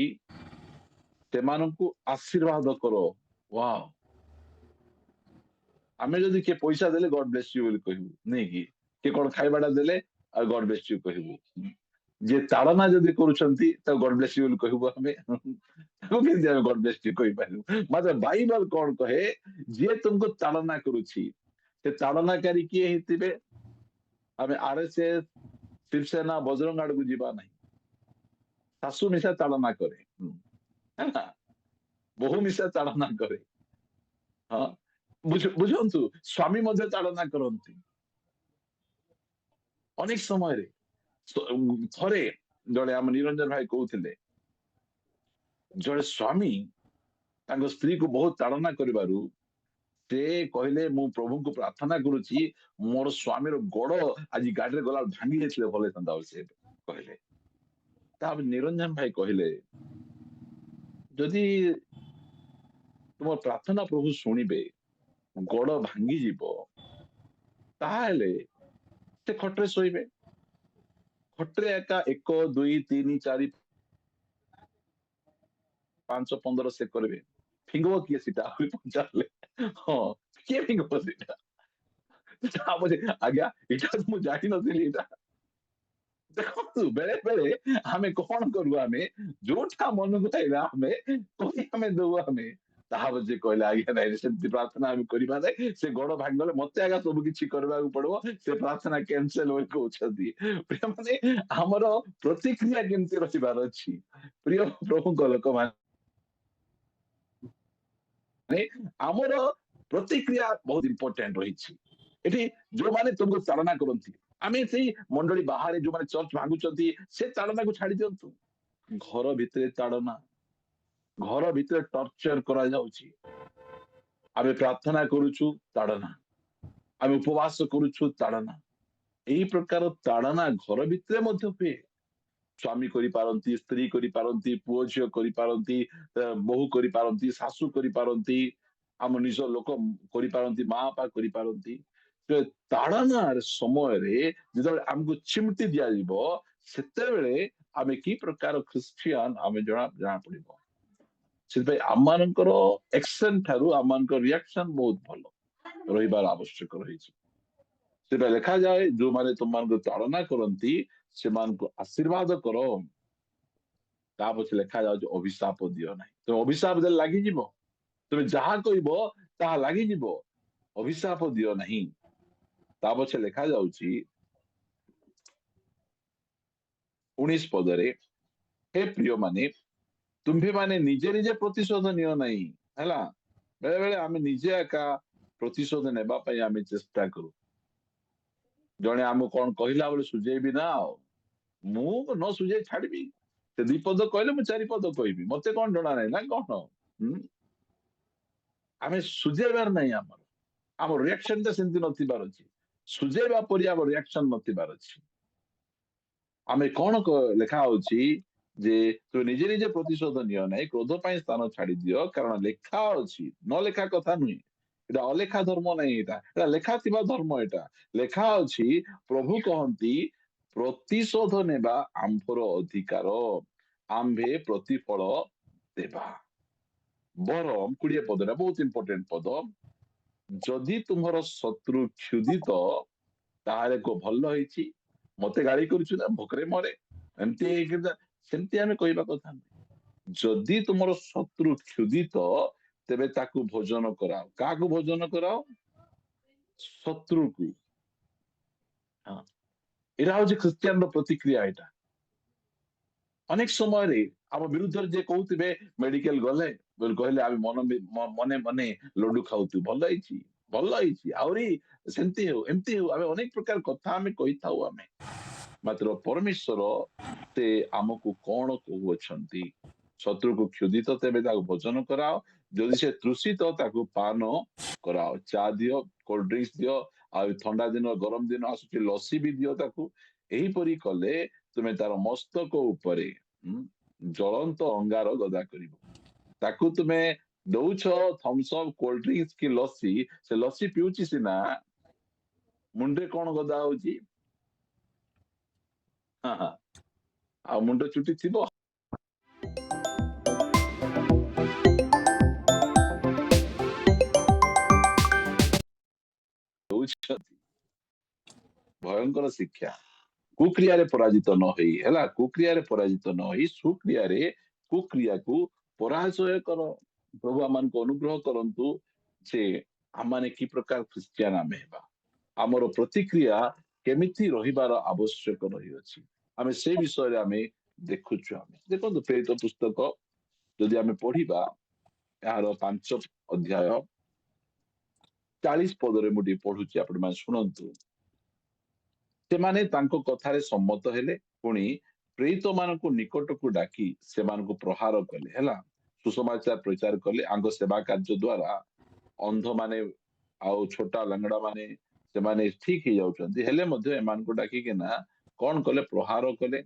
ସେମାନଙ୍କୁ ଆଶୀର୍ବାଦ କର। ୱାଓ! ଆମେ ଯଦି କିଏ ପଇସା ଦେଲେ ଗଡ ବ୍ଲେସ ୟୁ ବୋଲି କହିବୁ, ନାଇଁ କି? କିଏ କଣ ଖାଇବାଟା ଦେଲେ ଆଉ ଗଡ ବ୍ଲେସ ୟୁ କହିବୁ। ଯିଏ ତାଡନା ଯଦି କରୁଛନ୍ତି ତାକୁ ଗଡ ବ୍ଲେସ ୟୁ ବୋଲି କହିବୁ ଆମେ? ତାକୁ କେମିତି ଆମେ ଗଡ ବ୍ଲେସ ୟୁ କହିପାରିବୁ? ମାତ୍ର ବାଇବଲ କଣ କହେ? ଯିଏ ତୁମକୁ ତାଡନା କରୁଛି, ସେ ତାଡନାକାରୀ କିଏ ହେଇଥିବେ? ଆମେ ଆରଏସଏସ, ଶିବସେନା, ବଜରଙ୍ଗ ଆଡକୁ ଯିବା ନାହିଁ। ଶାଶୁ ମିଶା ତାଡନା କରେ, ହେଲା, ବୋହୁ ମିଶା ତାଡନା କରେ, ହଁ, ବୁଝନ୍ତୁ, ସ୍ୱାମୀ ମଧ୍ୟ ତାଡନା କରନ୍ତି ଅନେକ ସମୟରେ। ଥରେ ଜଣେ ଆମ ନିରଞ୍ଜନ ଭାଇ କହୁଥିଲେ, ଜଣେ ସ୍ୱାମୀ ତାଙ୍କ ସ୍ତ୍ରୀକୁ ବହୁତ ତାଡନା କରିବାରୁ ସେ କହିଲେ, ମୁଁ ପ୍ରଭୁଙ୍କୁ ପ୍ରାର୍ଥନା କରୁଛି ମୋର ସ୍ୱାମୀର ଗୋଡ ଆଜି ଗାଡିରେ ଗଲା ଭାଙ୍ଗି ଯାଇଥିଲେ ଭଲ ହେଇଥାନ୍ତା ବୋଲି ସେ କହିଲେ। ତାପରେ ନିରଞ୍ଜନ ଭାଇ କହିଲେ, ଯଦି ତୁମ ପ୍ରାର୍ଥନା ପ୍ରଭୁ ଶୁଣିବେ, ଗୋଡ ଭାଙ୍ଗିଯିବ, ତାହେଲେ ସେ ଖଟରେ ଶୋଇବେ। ଖଟରେ ଏକା 1 2 3 4 5 15 ସେ କରିବେ। ଫିଙ୍ଗବ କିଏ ସେଟା ଆହୁରି ପଚାରିଲେ? ହଁ, କିଏ ଫିଙ୍ଗବ ସେଟା? ତାପରେ, ଆଜ୍ଞା ଏଇଟା ତ ମୁଁ ଜାଣିନଥିଲି ଏଇଟା। ଦେଖନ୍ତୁ, ବେଳେ ବେଳେ ଆମେ କଣ କରୁ, ଆମେ ଯୋଉଟା ମନକୁ ଆଇଲା ଆମେ କହି ଆମେ ଦଉ ଆମେ। ତାହା ଯେ କହିଲେ, ଆଜ୍ଞା ନାଇଁ, ସେମିତି ପ୍ରାର୍ଥନା ଆମେ କରିବା ନାହିଁ, ସେ ଗୋଡ ଭାଙ୍ଗିଗଲେ ମତେ ଆଜ୍ଞା ସବୁ କିଛି କରିବାକୁ ପଡିବ, ସେ ପ୍ରାର୍ଥନା କ୍ୟାନସେଲ ବୋଲି କହୁଛନ୍ତି। ପ୍ରିୟମାନେ, ଆମର ପ୍ରତିକ୍ରିୟା କେମିତି ରଖିବାର ଅଛି? ପ୍ରିୟ ପ୍ରଭୁଙ୍କ ଲୋକମାନେ, ଆମର ପ୍ରତିକ୍ରିୟା ବହୁତ ଇମ୍ପୋର୍ଟାଣ୍ଟ ରହିଛି। ଏଠି ଯୋଉମାନେ ତୁମକୁ ଚାଳନା କରନ୍ତି, ଆମେ ସେଇ ମଣ୍ଡଳୀ ବାହାରେ ଯୋଉମାନେ ଚର୍ଚ୍ଚ ଭାଙ୍ଗୁଛନ୍ତି, ସେ ଚାଳନାକୁ ଛାଡି ଦିଅନ୍ତୁ। ଘର ଭିତରେ ତାଡନା, ଘର ଭିତରେ ଟର୍ଚର କରାଯାଉଛି। ଆମେ ପ୍ରାର୍ଥନା କରୁଛୁ, ତାଡନା। ଆମେ ଉପବାସ କରୁଛୁ, ତାଡନା। ଏଇ ପ୍ରକାର ତାଡନା ଘର ଭିତରେ ମଧ୍ୟ ହୁଏ। ସ୍ୱାମୀ କରିପାରନ୍ତି, ସ୍ତ୍ରୀ କରିପାରନ୍ତି, ପୁଅ ଝିଅ କରିପାରନ୍ତି, ବୋହୂ କରିପାରନ୍ତି, ଶାଶୁ କରିପାରନ୍ତି, ଆମ ନିଜ ଲୋକ କରିପାରନ୍ତି, ମା ବାପା କରିପାରନ୍ତି। ତାଡନା ସମୟରେ ଯେତେବେଳେ ଆମକୁ ଚିମଟି ଦିଆଯିବ, ସେତେବେଳେ ଆମେ କି ପ୍ରକାର ଖ୍ରୀଷ୍ଟିଆନ ଆମେ ଜଣା ପଡିବ। ସେଥିପାଇଁ ଆମମାନଙ୍କର ଏକ୍ସନ ଠାରୁ ଆମମାନଙ୍କର ରିଆକ୍ସନ ବହୁତ ଭଲ ରହିବାର ଆବଶ୍ୟକ ରହିଛି। ସେଟା ଲେଖାଯାଏ, ଯୋଉମାନେ ତୁମମାନଙ୍କୁ ତାଡନା କରନ୍ତି ସେମାନଙ୍କୁ ଆଶୀର୍ବାଦ କର। ତା ପଛେ ଲେଖାଯାଉଛି, ଅଭିଶାପ ଦିଅ ନାହିଁ। ତମେ ଅଭିଶାପ ଦେଲେ ଲାଗିଯିବ, ତମେ ଯାହା କହିବ ତାହା ଲାଗିଯିବ। ଅଭିଶାପ ଦିଅ ନାହିଁ। ତା ପଛେ ଲେଖାଯାଉଛି 19 ପଦରେ, ହେ ପ୍ରିୟମାନେ, ତୁମ୍ଭେମାନେ ନିଜେ ନିଜେ ପ୍ରତିଶୋଧ ନିଅ ନାହିଁ। ହେଲା, ବେଳେ ବେଳେ ଆମେ ନିଜେ ଏକା ପ୍ରତିଶୋଧ ନେବା ପାଇଁ ଆମେ ଚେଷ୍ଟା କରୁ। ଜଣେ ଆମକୁ କଣ କହିଲା ବୋଲି ସୁଝେଇବି ନା, ଆଉ ମୁଁ ନ ସୁଝେଇ ଛାଡିବି। ସେ 2 ପଦ କହିଲେ ମୁଁ 4 ପଦ କହିବି, ମତେ କଣ ଜଣା ନାହିଁ ନା କଣ? ଆମେ ସୁଝେଇବାର ନାହିଁ। ଆମର ରିଆକ୍ସନ ଟା ସେମିତି ନଥିବାର ଅଛି। ସୁଝେଇବା ପରି ଆମର ରିଆକ୍ସନ ନଥିବାର ଅଛି। ଆମେ କଣ ଲେଖା ହଉଛି ଯେ, ତୁ ନିଜେ ନିଜେ ପ୍ରତିଶୋଧ ନିଅ ନାହିଁ, କ୍ରୋଧ ପାଇଁ ସ୍ଥାନ ଛାଡି ଦିଅ, କାରଣ ଲେଖା ଅଛି। ନ ଲେଖା କଥା ନୁହେଁ, ଏଟା ଅଲେଖା ଧର୍ମ ନାହିଁ, ଏଟା ଲେଖା ଥିବା ଧର୍ମ। ଏଟା ଲେଖା ଅଛି, ପ୍ରଭୁ କହନ୍ତି, ପ୍ରତିଶୋଧ ନେବା ଆମ୍ଭର ଅଧିକାର, ଆମ୍ଭେ ପ୍ରତିଫଳ ଦେବା। ବରଂ 20 ପଦଟା ବହୁତ ଇମ୍ପୋର୍ଟାଣ୍ଟ ପଦ, ଯଦି ତୁମର ଶତ୍ରୁ କ୍ଷୁଧିତ, ତାହେଲେ ଭଲ ହେଇଛି, ମତେ ଗାଳି କରୁଛୁ ନା, ଭୋକରେ ମରେ, ଏମିତି ସେମିତି ଆମେ କହିବା କଥା ନୁହେଁ। ଯଦି ତୁମର ଶତ୍ରୁ କ୍ଷୁଧିତ, ତେବେ ତାକୁ ଭୋଜନ କରାଅ। କାହାକୁ ଭୋଜନ କରାଅ? ଶତ୍ରୁକୁ। ହଁ, ଏଇଟା ହଉଛି ଖ୍ରୀଷ୍ଟିଆନର ପ୍ରତିକ୍ରିୟା। ଏଇଟା ଅନେକ ସମୟରେ ଆମ ବିରୁଦ୍ଧରେ ଯେ କହୁଥିବେ ମେଡିକାଲ ଗଲେ ବୋଲି କହିଲେ ଆମେ ମନେ ମନେ ଲଡୁ ଖାଉଛୁ, ଭଲ ହେଇଛି ଆହୁରି ସେମିତି ହଉ ଏମିତି ହଉ, ଆମେ ଅନେକ ପ୍ରକାର କଥା ଆମେ କହିଥାଉ ଆମେ। ମାତ୍ର ପରମେଶ୍ୱର ସେ ଆମକୁ କଣ କହୁଅଛନ୍ତି? ଶତ୍ରୁକୁ କ୍ଷୁଧିତ ତେବେ ତାକୁ ଭୋଜନ କରାଅ, ଯଦି ସେ ତୃଷିତ ତାକୁ ପାନ କରାଅ। ଚା ଦିଅ, କୋଲ୍ଡ ଡ୍ରିଙ୍କସ ଦିଅ, ଆଉ ଥଣ୍ଡା ଦିନ ଗରମ ଦିନ ଆସୁଛି ଲସି ବି ଦିଅ ତାକୁ। ଏହିପରି କଲେ ତୁମେ ତାର ମସ୍ତକ ଉପରେ ଜ୍ୱଳନ୍ତ ଅଙ୍ଗାର ଗଦା କରିବ। ତାକୁ ତୁମେ ଦଉଛ ଥମ୍ସଅପ୍, କୋଲ୍ଡ ଡ୍ରିଙ୍କସ କି ଲସି, ସେ ଲସି ପିଉଛି ସିନା, ମୁଣ୍ଡରେ କଣ ଗଦା ହଉଛି? ହଁ ହଁ, ଆଉ ମୁଣ୍ଡ ଚୁଟି ଥିବ। ଭୟଙ୍କର ଶିକ୍ଷା। କୁକ୍ରିୟାରେ ପରାଜିତ ନ ହେଇ ହେଲା, କୁକ୍ରିୟାରେ ପରାଜିତ ନ ହେଇ ସୁକ୍ରିୟାରେ କୁକ୍ରିୟାକୁ ପରାଜୟ କର। ପ୍ରଭୁ ଆମମାନଙ୍କୁ ଅନୁଗ୍ରହ କରନ୍ତୁ ଯେ ଆମମାନେ କି ପ୍ରକାର ଖ୍ରୀଷ୍ଟିଆନ ଆମେ ହେବା, ଆମର ପ୍ରତିକ୍ରିୟା କେମିତି ରହିବାର ଆବଶ୍ୟକ ରହିଅଛି, ଆମେ ସେ ବିଷୟରେ ଆମେ ଦେଖୁଛୁ। ଆମେ ଦେଖନ୍ତୁ ପ୍ରେରିତ ପୁସ୍ତକ ଯଦି ଆମେ ପଢିବା, ଏହାର 5 ଅଧ୍ୟାୟ 40 ପଦରେ ମୁଁ ଟିକେ ପଢୁଛି, ଆପଣମାନେ ଶୁଣନ୍ତୁ। ସେମାନେ ତାଙ୍କ କଥାରେ ସମ୍ମତ ହେଲେ, ପୁଣି ପ୍ରେରିତ ମାନଙ୍କୁ ନିକଟକୁ ଡାକି ସେମାନଙ୍କୁ ପ୍ରହାର କଲେ, ହେଲା, ସୁସମାଚାର ପ୍ରଚାର କଲେ। ଆଙ୍କ ସେବା କାର୍ଯ୍ୟ ଦ୍ୱାରା ଅନ୍ଧ ମାନେ ଆଉ ଛୋଟା ଲଙ୍ଗଡା ମାନେ ସେମାନେ ଠିକ ହେଇଯାଉଛନ୍ତି, ହେଲେ ମଧ୍ୟ ଏମାନଙ୍କୁ ଡାକିକିନା କଣ କଲେ? ପ୍ରହାର କଲେ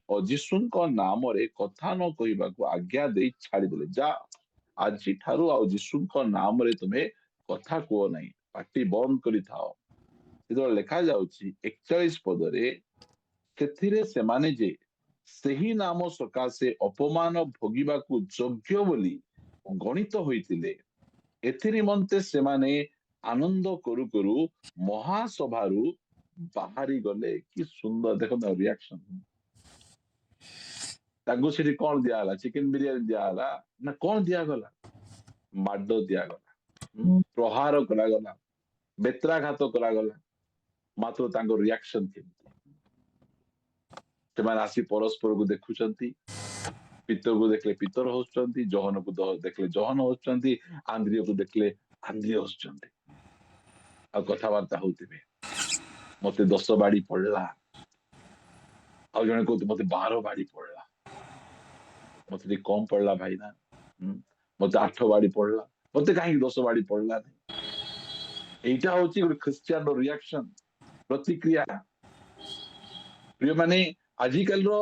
ଓ ଯୀଶୁଙ୍କ ନାମରେ କଥା ନ କହିବାକୁ ଆଜ୍ଞା ଦେଇ ଛାଡିଦେଲେ। ଯା, ଆଜି ଠାରୁ ଆଉ ଯୀଶୁଙ୍କ ନାମରେ ତୁମେ କଥା କୁହ ନାହିଁ, ପାଟି ବନ୍ଦ କରିଥାଅ। ଯେତେବେଳେ ଲେଖା ଯାଉଛି 41 ପଦରେ, ସେଥିରେ ସେମାନେ ଯେ ସେହି ନାମ ସକାଶେ ଅପମାନ ଭୋଗିବାକୁ ଯୋଗ୍ୟ ବୋଲି ଗଣିତ ହୋଇଥିଲେ, ଏଥି ନିମନ୍ତେ ସେମାନେ ଆନନ୍ଦ କରୁ କରୁ ମହାସଭାରୁ ବାହାରି ଗଲେ। କି ସୁନ୍ଦର ଦେଖନ୍ତୁ ରିଆକ୍ସନ। ତାଙ୍କୁ ସେଠି କଣ ଦିଆଗଲା? ଚିକେନ ବିରିୟାନୀ ଦିଆଗଲା ନା କଣ ଦିଆଗଲା? ମାଡ ଦିଆଗଲା, ପ୍ରହାର କରାଗଲା, ବେତ୍ରାଘାତ କରାଗଲା। ମାତ୍ର ତାଙ୍କ ରିଆକ୍ସନ କେମିତି? ସେମାନେ ଆସି ପରସ୍ପରକୁ ଦେଖୁଛନ୍ତି, ପିତରକୁ ଦେଖିଲେ ପିତର ହସୁଛନ୍ତି, ଜହନକୁ ଦେଖିଲେ ଜହନ ହସୁଛନ୍ତି, ଆନ୍ଦ୍ରିୟକୁ ଦେଖିଲେ ଆନ୍ଦ୍ରିୟ ହସୁଛନ୍ତି, ଆଉ କଥାବାର୍ତ୍ତା ହଉଥିବେ। ମତେ 10 ବାଡି ପଡିଲା, ଆଉ ଜଣେ କହୁଛି ମତେ 12 ବାଡି ପଡିଲା, ମତେ ଟିକେ କମ ପଡିଲା ଭାଇନା, ମତେ 8 ବାଡି ପଡିଲା, ମତେ କାହିଁକି 10 ବାଡି ପଡିଲାନି? এইটা হচ্ছে ଗୋଟେ ଖ୍ରୀଷ୍ଟିଆନର ରିଆକ୍ସନ, ପ୍ରତିକ୍ରିୟା। ପ୍ରିୟମାନେ, ଆଜିକାଲିର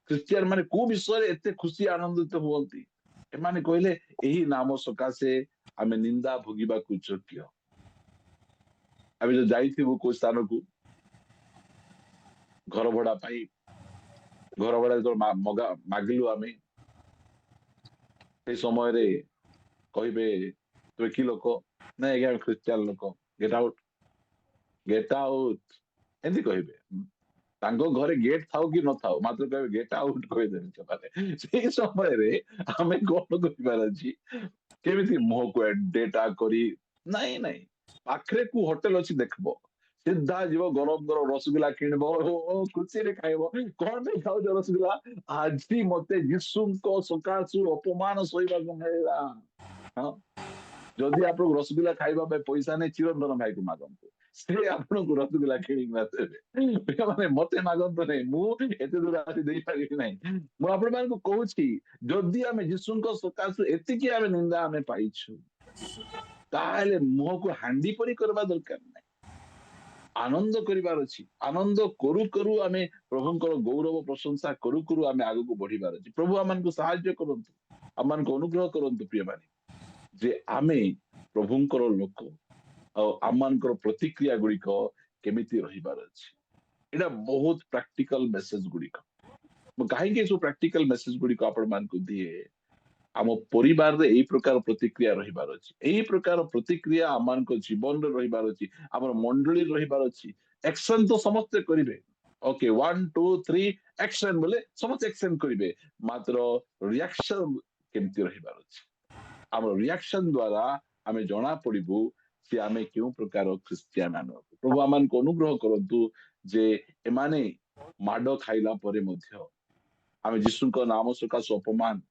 ଖ୍ରୀଷ୍ଟିଆନ ମାନେ କୋଉ ବିଷୟରେ ଏତେ ଖୁସି ଆନନ୍ଦିତ ହୁଅନ୍ତି? ଏମାନେ କହିଲେ ଏହି ନାମ ସକାଶେ ଆମେ ନିନ୍ଦା ଭୋଗିବାକୁ ଯୋଗ୍ୟ। ଆମେ ଯୋଉ ଯାଇଥିବୁ କୋଉ ସ୍ଥାନକୁ ଘର ଭଡା ପାଇଁ, ଘର ଭଡା ଯେତେବେଳେ ମାଗିଲୁ ଆମେ, ସେଇ ସମୟରେ କହିବେ ତୁମେ କି ଲୋକ? ନାଇଁ ଆଜ୍ଞା ଖ୍ରୀଷ୍ଟିଆନ ଲୋକ। ଗେଟ୍ ଆଉଟ୍, ଗେଟ୍ ଆଉଟ୍, ଏମିତି କହିବେ। ତାଙ୍କ ଘରେ ଗେଟ୍ ଥାଉ କି ନଥାଉ, ମାତ୍ର କହିବେ ଗେଟ୍ ଆଉଟ୍ କହିଦେବେ ସେମାନେ। ସେଇ ସମୟରେ ଆମେ କଣ କରିବାର ଅଛି? କେମିତି ମୁହଁକୁ ଡେଟା କରି, ନାଇଁ ନାଇଁ, ପାଖରେ କୋଉ ହୋଟେଲ ଅଛି ଦେଖିବ, ସିଧା ଯିବ, ଗରମ ଗରମ ରସଗୋଲା କିଣିବ, ଖୁସିରେ ଖାଇବ। କଣ ପାଇଁ ଖାଉଛ ରସଗୋଲା? ଆଜି ମତେ ଯୀଶୁଙ୍କ ସକାଶୁ ଅପମାନ ସହିବାକୁ ମିଳିଲା। ହଁ, ଯଦି ଆପଣଙ୍କୁ ରସଗୋଲା ଖାଇବା ପାଇଁ ପଇସା ନାହିଁ, ଚିରନ୍ତନ ଭାଇକୁ ମାଗନ୍ତୁ, ସେ ଆପଣଙ୍କୁ ରସଗୋଲା କିଣିକିନା ଦେବେ। ମାନେ ମତେ ମାଗନ୍ତୁ ନାହିଁ, ମୁଁ ଏତେ ଦୂର ଆସି ଦେଇପାରିବି ନାହିଁ। ମୁଁ ଆପଣମାନଙ୍କୁ କହୁଛି, ଯଦି ଆମେ ଯୀଶୁଙ୍କ ସକାଶୁ ଏତିକି ଆମେ ନିନ୍ଦା ଆମେ ପାଇଛୁ, ତାହେଲେ ମୁହଁକୁ ହାଣ୍ଡି ପରି କରିବା ଦରକାର ନାହିଁ, ଆନନ୍ଦ କରିବାର ଅଛି। ଆନନ୍ଦ କରୁ କରୁ ଆମେ ପ୍ରଭୁଙ୍କର ଗୌରବ ପ୍ରଶଂସା କରୁ କରୁ ଆମେ ଆଗକୁ ବଢିବାର ଅଛି। ପ୍ରଭୁ ଆମମାନଙ୍କୁ ସାହାଯ୍ୟ କରନ୍ତୁ, ଆମମାନଙ୍କୁ ଅନୁଗ୍ରହ କରନ୍ତୁ ପ୍ରିୟମାନେ, ଯେ ଆମେ ପ୍ରଭୁଙ୍କର ଲୋକ, ଆଉ ଆମମାନଙ୍କର ପ୍ରତିକ୍ରିୟା ଗୁଡିକ କେମିତି ରହିବାର ଅଛି। ଏଇଟା ବହୁତ ପ୍ରାକ୍ଟିକାଲ ମେସେଜ ଗୁଡିକ। ମୁଁ କାହିଁକି ଏସବୁ ପ୍ରାକ୍ଟିକାଲ ମେସେଜ ଗୁଡିକ ଆପଣମାନଙ୍କୁ ଦିଏ? ଆମ ପରିବାରରେ ଏଇ ପ୍ରକାର ପ୍ରତିକ୍ରିୟା ରହିବାର ଅଛି, ଏଇ ପ୍ରକାର ପ୍ରତିକ୍ରିୟା ଆମମାନଙ୍କ ଜୀବନରେ ରହିବାର ଅଛି, ଆମର ମଣ୍ଡଳୀରେ ରହିବାର ଅଛି। ଆକ୍ସନ ତ ସମସ୍ତେ କରିବେ, ଓକେ 1 2 3 ଆକ୍ସନ ବୋଲେ ସମସ୍ତେ ଆକ୍ସନ କରିବେ, ମାତ୍ର ରିଆକ୍ସନ କେମିତି ରହିବାର ଅଛି? ଆମର ରିଆକ୍ସନ ଦ୍ୱାରା ଆମେ ଜଣା ପଡିବୁ ଯେ ଆମେ କେଉଁ ପ୍ରକାର ଖ୍ରୀଷ୍ଟିଆନ। ଆମେ ପ୍ରଭୁ ଆମମାନଙ୍କୁ ଅନୁଗ୍ରହ କରନ୍ତୁ ଯେ ଏମାନେ ମାଡ ଖାଇଲା ପରେ ମଧ୍ୟ आमे यीशुଙ୍କ नाम सकाशु अपमान,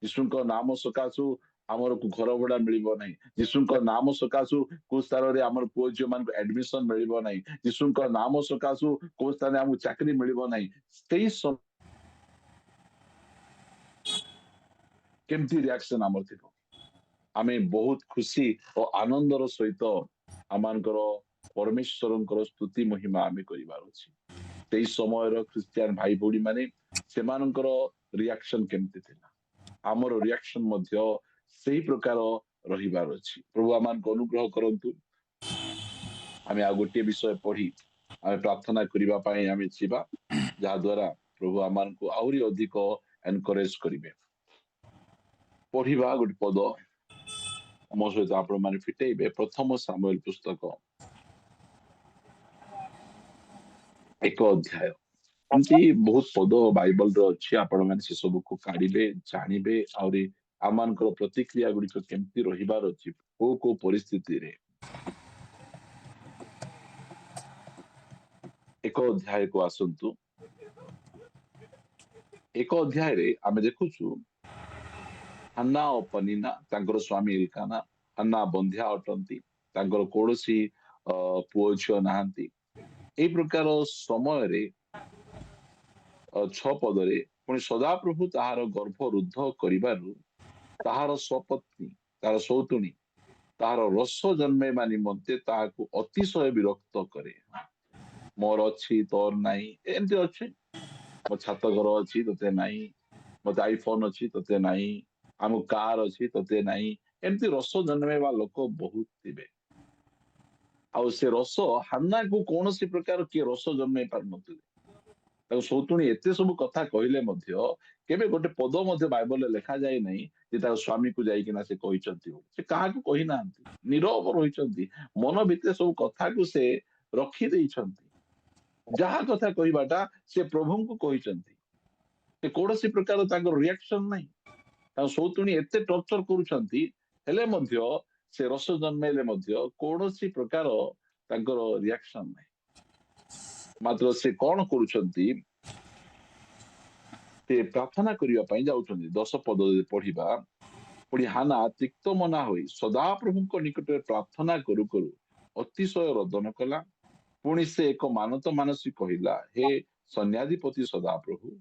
यीशुଙ୍କ नाम सकाशु आमर घर भड़ा मिलिबो नहीं, यीशुଙ୍କ नाम सकाशु को स्तर रे आमर पुओ झियो मान एडमिशन मिलिबो नहीं, यीशुଙ୍କ नाम सकाशु को स्तर रे आमु चाकरी मिलिबो नहीं। सेही केमती रिएक्शन आमर थिबो, आमे बहुत खुशी और आनंदर सहित आमानकर परमेश्वरंकर स्तुति महिमा आमे करिबार अछि। सेही समय ख्रिस्टियन भाई भौणी माने सेमानकर रिएक्शन केमती थिला, आमर रिएक्शन मध्य सेही प्रकार रहिबार अछि। प्रभु आमान को अनुग्रह करंतु। आमे आ गोटे विषय पढ़ी आमे प्रार्थना करिबा पई आमे छिबा, जा द्वारा प्रभु आमान को आउरी अधिक एनकरेज करिवे। पढ़िबा गोटे पद मो सहित आपण माने फिटेइबे। प्रथम सामुएल पुस्तक 1 अध्याय। एमती बहुत पद बाइबल रो अछि, आपण माने से सब को काढिबे, जानिबे आउरी आमानकर प्रतिक्रिया गुडी केमती रहिबार अछि को परिस्थिति रे। 1 अध्याय को आसंतु। 1 अध्याय रे आमे देखुछु हन्ना और पनिना तांकर स्वामी एल्काना। हन्ना बंध्या अटंती, तांकर कोनोसी पुओ झियो नाहंती। ए प्रकार समय रे 6 पदरे पुणी सदाप्रभु ताहार गर्भ रुद्ध करिबारु ताहार स्वपत्नी तार सौतुणी ताहार रस जन्मेबा निमंते ताहाकु अतिशय विरक्त करे। मोर अछि तोर नाही, एमती अछि। मो छात घर अछि तते नाही, मते आईफोन अछि तते नाही, आम कार अछि तते नाही, एमती रस जन्मेबा लोक बहुत थिबे। आ से रस हान्ना को कौनसी प्रकार किए रस जन्मे पार नथिले। ताको सौतुणी एते सब कथा कहिले मध्य केबे गोटे पद मध्य बाइबल लेखा जाय नहीं जे तार स्वामी को जाई किना से कहिचंती। से काहा को कहि नांती, नीरव रहिचंती, मन भितरे सब कथा को से रखी देइचंती। जहा कथा कहिबाटा से प्रभु को कहिचंती। से कोनसी प्रकार ताको रिएक्शन नहीं। ताको सौतुणी एते टॉर्चर करूचंती हेले मध्य से रस जन्मेले मध्य कोनसी प्रकार ताको रिएक्शन नहीं। मात्र से कौन करूचंती, से प्रार्थना करिया पई जाउचंती। 10 पद पढ़िबा, पुणी हाना तिक्त मना होई सदा प्रभुଙ୍କ निकटରେ प्रार्थना करू करू अतिशय रोदन कला। पुणी से एक मानत मानसी कहिला, हे सन्याधिपति सदा प्रभु,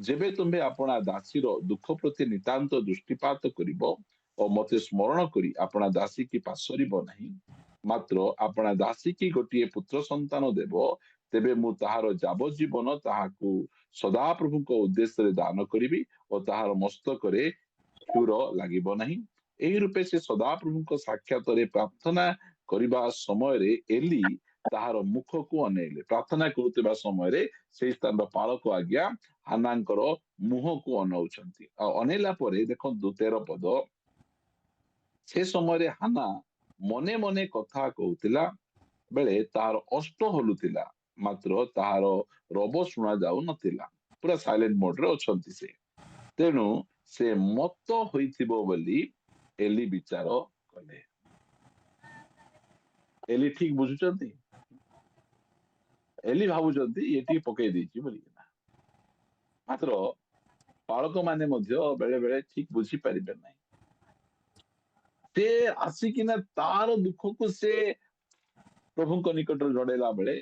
जेबे तुम्हे अपना दासीर दुख प्रति नितांत दृष्टिपात करिब और मते स्मरण करी अपना दासी की पासरिब नहीं, मात्र अपना दासी की गोटिए पुत्र संतान देव, तेबे मु ताहार जावजीवन ताहाकू सदा प्रभुଙ୍କ उद्देश्य दान करिबी और ताहार मस्तकरे क्षुर लागिब नहीं। एही रूपे से सदा प्रभुଙ୍କ साक्षातरे प्रार्थना करिबा समय रे एली ताहार मुख को अनेले। प्रार्थना करुवा समय रे से स्थान पालक आज्ञा हानांकर मुह को अनौचंती। अनेला परे देखंतु 13 पद, से समय रे हाना मने मने कथा कहूतिला बेले तार अष्ट हलुतिला, मात्र ताहार रब सुना जाऊ नथिला। पूरा साइलेंट मोड रे अछंती से। तेणु से मत होइथिबो बोली एली विचार कले। एली ठीक बुझुचंती, एली भाबुचंती ये ठीक पकई देछि बोली ना। मात्र पालक माने मध्य बेले बेले ठीक बुझी परिबे नहीं। से आसिकिना तार दुख को से प्रभुଙ୍କ निकटରେ जड़ेला बेले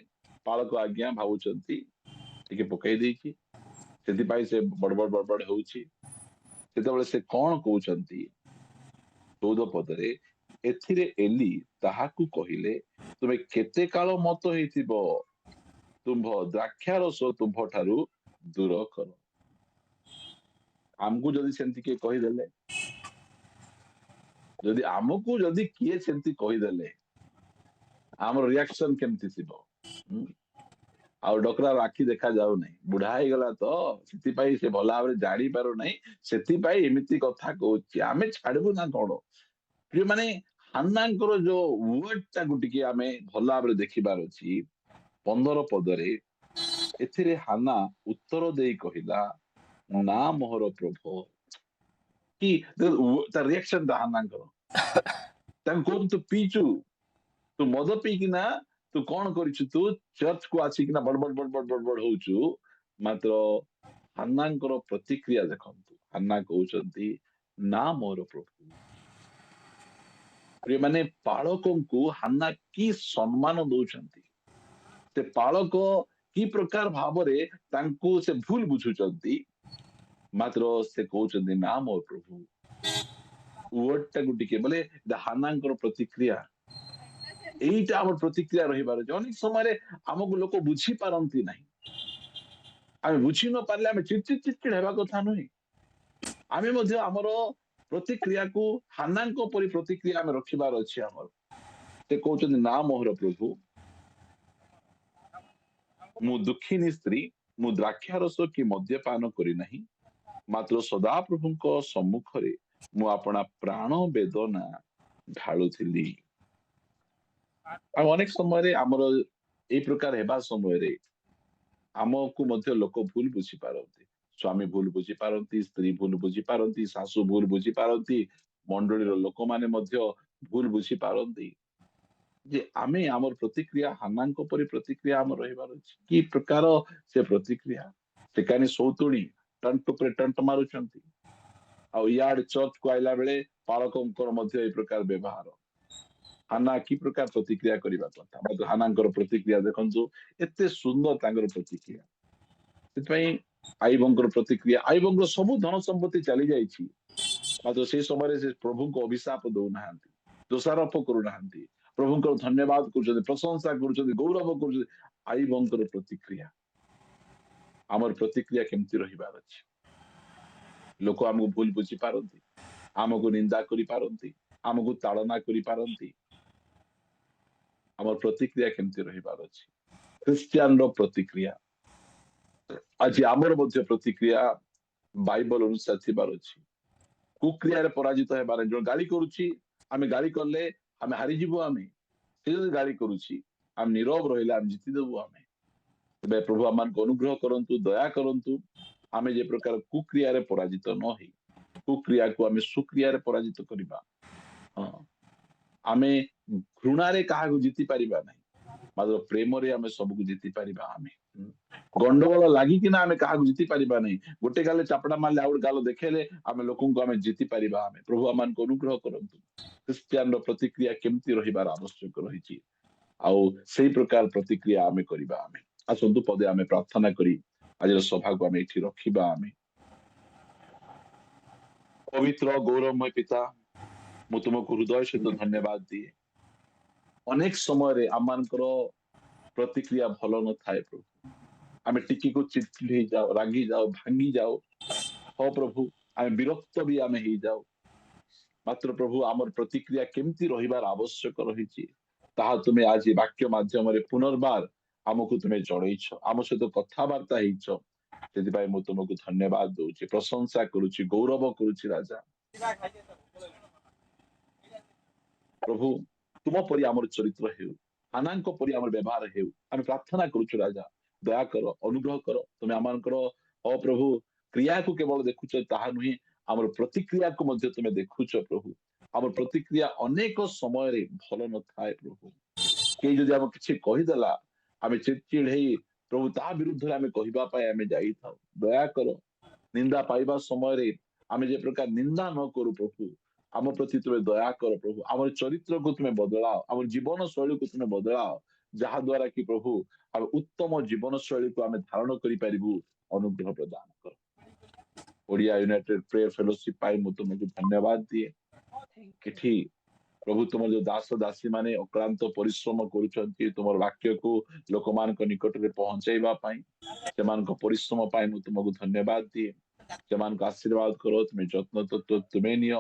पालक आज्ञा भाबुचंती टिके पकई देछि, सेति पाई से बड़बड़ बड़बड़ होउछि। सेतेबेले से कौन कहउचंती 14 पदरे, एथिरे एली ताहाकू कहिले, तुमे केते काल मत हेतिबो, तुम्भ द्राक्षा रस तुम्भ ठारू दूर कर। आमको जदि सेंती के कहि देले, जदि आमको जदि किए सेंती कहि देले, आमर रिएक्शन केमती थिबो। आ डकरा आखि देखा जाऊ नहीं, बुढ़ा ही गला तो सेति पाई से भला भाबरे जानी पारो नहीं, सेति पाई एमिति कथा कहउछि। आमे छाड़बु ना कोन प्रिय माने हान्नांकर जो वर्ड ता गुटिके आमे भला भाबरे देखिबार अछि। 15 पदरे एथिरे हाना उत्तर देई कहिला, ना मोहर प्रभु। कि ता रिएक्शन दा हान्नांकर तां कोन तू पीचू, तू मद पी किना तू कौन करिछु, तू चर्च को आसी किना बड़बड़ बड़बड़ बड़बड़ होउछु। मात्र ହାନ୍ନାଙ୍କର ପ୍ରତିକ୍ରିୟା ଦେଖନ୍ତୁ। ହାନ୍ନା କହୁଛନ୍ତି ନା ମୋର ପ୍ରଭୁ। ପ୍ରିୟମାନେ, ପାଳକଙ୍କୁ ହାନ୍ନା କି ସମ୍ମାନ ଦଉଛନ୍ତି। ସେ ପାଳକ କି ପ୍ରକାର ଭାବରେ ତାଙ୍କୁ ସେ ଭୁଲ ବୁଝୁଛନ୍ତି, ମାତ୍ର ସେ କହୁଛନ୍ତି ନା ମୋ ପ୍ରଭୁ। ୱାର୍ଡ ଟାକୁ ଟିକେ ବୋଲେ ହାନ୍ନାଙ୍କର ପ୍ରତିକ୍ରିୟା, এইটা আমার ପ୍ରତିକ୍ରିୟା ରହିବାର ଅଛି। ଅନେକ ସମୟରେ ଆମକୁ ଲୋକ ବୁଝିପାରନ୍ତି ନାହିଁ। ଆମେ ବୁଝି ନ ପାରିଲେ ଆମେ ଚିଡଚିଡ ହେବା କଥା ନୁହେଁ। ଆମେ ମଧ୍ୟ ଆମର ପ୍ରତିକ୍ରିୟାକୁ ହାନ୍ନାଙ୍କ ପରି ପ୍ରତିକ୍ରିୟା ଆମେ ରଖିବାର ଅଛି ଆମର। ସେ କହୁଛନ୍ତି ନା ମୋହର ପ୍ରଭୁ, ମୁଁ ଦୁଃଖିନୀ ସ୍ତ୍ରୀ, ମୁଁ ଦ୍ରାକ୍ଷାରସ କି ମଦ୍ୟପାନ କରିନାହିଁ, ମାତ୍ର ସଦାପ୍ରଭୁଙ୍କ ସମ୍ମୁଖରେ ମୁଁ ଆପଣା ପ୍ରାଣ ବେଦନା ଢାଳୁଥିଲି। ଆଉ ଅନେକ ସମୟରେ ଆମର ଏଇ ପ୍ରକାର ହେବା ସମୟରେ ଆମକୁ ମଧ୍ୟ ଲୋକ ଭୁଲ ବୁଝିପାରନ୍ତି। ସ୍ୱାମୀ ଭୁଲ ବୁଝିପାରନ୍ତି, ସ୍ତ୍ରୀ ଭୁଲ ବୁଝିପାରନ୍ତି, ଶାଶୁ ଭୁଲ ବୁଝିପାରନ୍ତି, ମଣ୍ଡଳୀର ଲୋକମାନେ ମଧ୍ୟ ଭୁଲ ବୁଝିପାରନ୍ତି ଯେ ଆମେ ଆମର ପ୍ରତିକ୍ରିୟା ହାନ୍ନାଙ୍କ ପରି ପ୍ରତିକ୍ରିୟା ଆମର ରହିବାର ଅଛି। କି ପ୍ରକାର ସେ ପ୍ରତିକ୍ରିୟା, ସେ କାନି ସୌତୁଣୀ ଟଣ୍ଟ ଉପରେ ଟଣ୍ଟ ମାରୁଛନ୍ତି, ଆଉ ଇଆଡେ ଚର୍ଚ୍ଚକୁ ଆଇଲା ବେଳେ ପାଳକଙ୍କର ମଧ୍ୟ ଏଇ ପ୍ରକାର ବ୍ୟବହାର। ହାନ୍ନା କି ପ୍ରକାର ପ୍ରତିକ୍ରିୟା କରିବା କଥା, ମାତ୍ର ହାନ୍ନାଙ୍କର ପ୍ରତିକ୍ରିୟା ଦେଖନ୍ତୁ, ଏତେ ସୁନ୍ଦର ତାଙ୍କର ପ୍ରତିକ୍ରିୟା। ସେଥିପାଇଁ ଆଇବଙ୍କର ପ୍ରତିକ୍ରିୟା, ଆଇବଙ୍କର ସବୁ ଧନ ସମ୍ପତ୍ତି ଚାଲି ଯାଇଛି, ମାତ୍ର ସେଇ ସମୟରେ ସେ ପ୍ରଭୁଙ୍କୁ ଅଭିଶାପ ଦଉନାହାନ୍ତି, ଦୋଷାରୋପ କରୁନାହାନ୍ତି, ପ୍ରଭୁଙ୍କର ଧନ୍ୟବାଦ କରୁଛନ୍ତି, ପ୍ରଶଂସା କରୁଛନ୍ତି, ଗୌରବ କରୁଛନ୍ତି। ଆଇବଙ୍କର ପ୍ରତିକ୍ରିୟା, ଆମର ପ୍ରତିକ୍ରିୟା କେମିତି ରହିବାର ଅଛି। ଲୋକ ଆମକୁ ଭୁଲ ବୁଝିପାରନ୍ତି, ଆମକୁ ନିନ୍ଦା କରିପାରନ୍ତି, ଆମକୁ ତାଳନା କରିପାରନ୍ତି, ଆମର ପ୍ରତିକ୍ରିୟା କେମିତି ରହିବାର ଅଛି। ଖ୍ରୀଷ୍ଟିଆନର ପ୍ରତିକ୍ରିୟା, ଆଜି ଆମର ମଧ୍ୟ ପ୍ରତିକ୍ରିୟା ବାଇବଲ ଅନୁସାରେ ଥିବାର ଅଛି। କୁକ୍ରିୟାରେ ପରାଜିତ ହେବାର, ଜଣେ ଗାଳି କରୁଛି, ଆମେ ଗାଳି କଲେ ଆମେ ହାରିଯିବୁ। ଆମେ ସେ ଯଦି ଗାଳି କରୁଛି ଆମେ ନୀରବ ରହିଲେ ଆମେ ଜିତିଦେବୁ। ଆମେ ତେବେ ପ୍ରଭୁ ଆମମାନଙ୍କୁ ଅନୁଗ୍ରହ କରନ୍ତୁ, ଦୟା କରନ୍ତୁ, ଆମେ ଯେ ପ୍ରକାର କୁକ୍ରିୟାରେ ପରାଜିତ ନ ହେଇ କୁକ୍ରିୟାକୁ ଆମେ ସୁକ୍ରିୟାରେ ପରାଜିତ କରିବା। ହଁ, ଆମେ ଘୃଣାରେ କାହାକୁ ଜିତି ପାରିବା ନାହିଁ, ମାତ୍ର ପ୍ରେମରେ ଆମେ ସବୁକୁ ଜିତି ପାରିବା। ଆମେ ଗଣ୍ଡଗୋଳ ଲାଗିକିନା ଆମେ କାହାକୁ ଜିତି ପାରିବା ନାହିଁ। ଗୋଟେ ଗାଲେ ଚାପଡ଼ା ମାରିଲେ ଆଉ ଗୋଟେ ଗାଲ ଦେଖେଇଲେ ଆମେ ଲୋକଙ୍କୁ ଆମେ ଜିତି ପାରିବା। ଆମେ ପ୍ରଭୁ ଆମମାନଙ୍କୁ ଅନୁଗ୍ରହ କରନ୍ତୁ। ଖ୍ରୀଷ୍ଟିଆନର ପ୍ରତିକ୍ରିୟା କେମିତି ରହିବାର ଆବଶ୍ୟକ ରହିଛି, ଆଉ ସେଇ ପ୍ରକାର ପ୍ରତିକ୍ରିୟା ଆମେ କରିବା। ଆମେ ଆସନ୍ତୁ ପଦେ ଆମେ ପ୍ରାର୍ଥନା କରି ଆଜିର ସଭାକୁ ଆମେ ଏଠି ରଖିବା। ଆମେ ପବିତ୍ର ଗୌରବମୟ ପିତା, ମୁଁ ତୁମକୁ ହୃଦୟ ସହିତ ଧନ୍ୟବାଦ ଦିଏ। ଅନେକ ସମୟରେ ଆମମାନଙ୍କର ପ୍ରତିକ୍ରିୟା ଭଲ ନଥାଏ ପ୍ରଭୁ, ଆମେ ଟିକିକୁ ଚିଡଚିଡ ହେଇଯାଉ, ରାଗି ଯାଉ, ଭାଙ୍ଗି ଯାଉ। ହଁ ପ୍ରଭୁ, ଆମେ ବିରକ୍ତ ବି ଆମେ ହେଇଯାଉ, ମାତ୍ର ପ୍ରଭୁ ଆମର ପ୍ରତିକ୍ରିୟା କେମିତି ରହିବାର ଆବଶ୍ୟକ ରହିଛି ତାହା ତୁମେ ଆଜି ବାକ୍ୟ ମାଧ୍ୟମରେ ପୁନର୍ବାର ଆମକୁ ତୁମେ ଜଣେଇଛ, ଆମ ସହିତ କଥାବାର୍ତ୍ତା ହେଇଛ। ସେଥିପାଇଁ ମୁଁ ତୁମକୁ ଧନ୍ୟବାଦ ଦଉଛି, ପ୍ରଶଂସା କରୁଛି, ଗୌରବ କରୁଛି। ରାଜା ପ୍ରଭୁ, ତୁମ ପରି ଆମର ଚରିତ୍ର ହେଉ, ହାନ୍ନାଙ୍କ ପରି ଆମର ବ୍ୟବହାର ହେଉ, ଆମେ ପ୍ରାର୍ଥନା କରୁଛୁ। ରାଜା ଦୟା କର, ଅନୁଗ୍ରହ କର। ତୁମେ ଆମମାନଙ୍କର ପ୍ରଭୁ କ୍ରିୟାକୁ କେବଳ ଦେଖୁଛ ତାହା ନୁହେଁ, ଆମର ପ୍ରତିକ୍ରିୟାକୁ ମଧ୍ୟ ତୁମେ ଦେଖୁଛ ପ୍ରଭୁ। ଆମର ପ୍ରତିକ୍ରିୟା ଅନେକ ସମୟରେ ଭଲ ନଥାଏ ପ୍ରଭୁ। କେହି ଯଦି ଆମକୁ କିଛି କହିଦେଲା, ଆମେ ଚିଡଚିଡ ହେଇ ପ୍ରଭୁ ତା ବିରୁଦ୍ଧରେ ଆମେ କହିବା ପାଇଁ ଆମେ ଯାଇଥାଉ। ଦୟା କର, ନିନ୍ଦା ପାଇବା ସମୟରେ ଆମେ ଯେ ପ୍ରକାର ନିନ୍ଦା ନ କରୁ ପ୍ରଭୁ, ଆମ ପ୍ରତି ତୁମେ ଦୟା କର ପ୍ରଭୁ। ଆମର ଚରିତ୍ରକୁ ତୁମେ ବଦଳାଅ, ଆମର ଜୀବନ ଶୈଳୀକୁ ତୁମେ ବଦଳାଅ, ଯାହା ଦ୍ୱାରା କି ପ୍ରଭୁ ଆମେ ଉତ୍ତମ ଜୀବନ ଶୈଳୀକୁ ଆମେ ଧାରଣ କରିପାରିବୁ। ଅନୁଗ୍ରହ ପ୍ରଦାନ କର। ଓଡ଼ିଆ ୟୁନାଇଟେଡ ପ୍ରେୟର ଫେଲୋସିପ ପାଇଁ ମୁଁ ତୁମକୁ ଧନ୍ୟବାଦ ଦିଏ। ଏଠି ପ୍ରଭୁ ତୁମର ଯୋଉ ଦାସ ଦାସୀ ମାନେ ଅକ୍ଳାନ୍ତ ପରିଶ୍ରମ କରୁଛନ୍ତି ତୁମର ବାକ୍ୟକୁ ଲୋକମାନଙ୍କ ନିକଟରେ ପହଞ୍ଚାଇବା ପାଇଁ, ସେମାନଙ୍କ ପରିଶ୍ରମ ପାଇଁ ମୁଁ ତୁମକୁ ଧନ୍ୟବାଦ ଦିଏ। ସେମାନଙ୍କୁ ଆଶୀର୍ବାଦ କର, ତୁମେ ଯତ୍ନ ତୁମେ ନିଅ।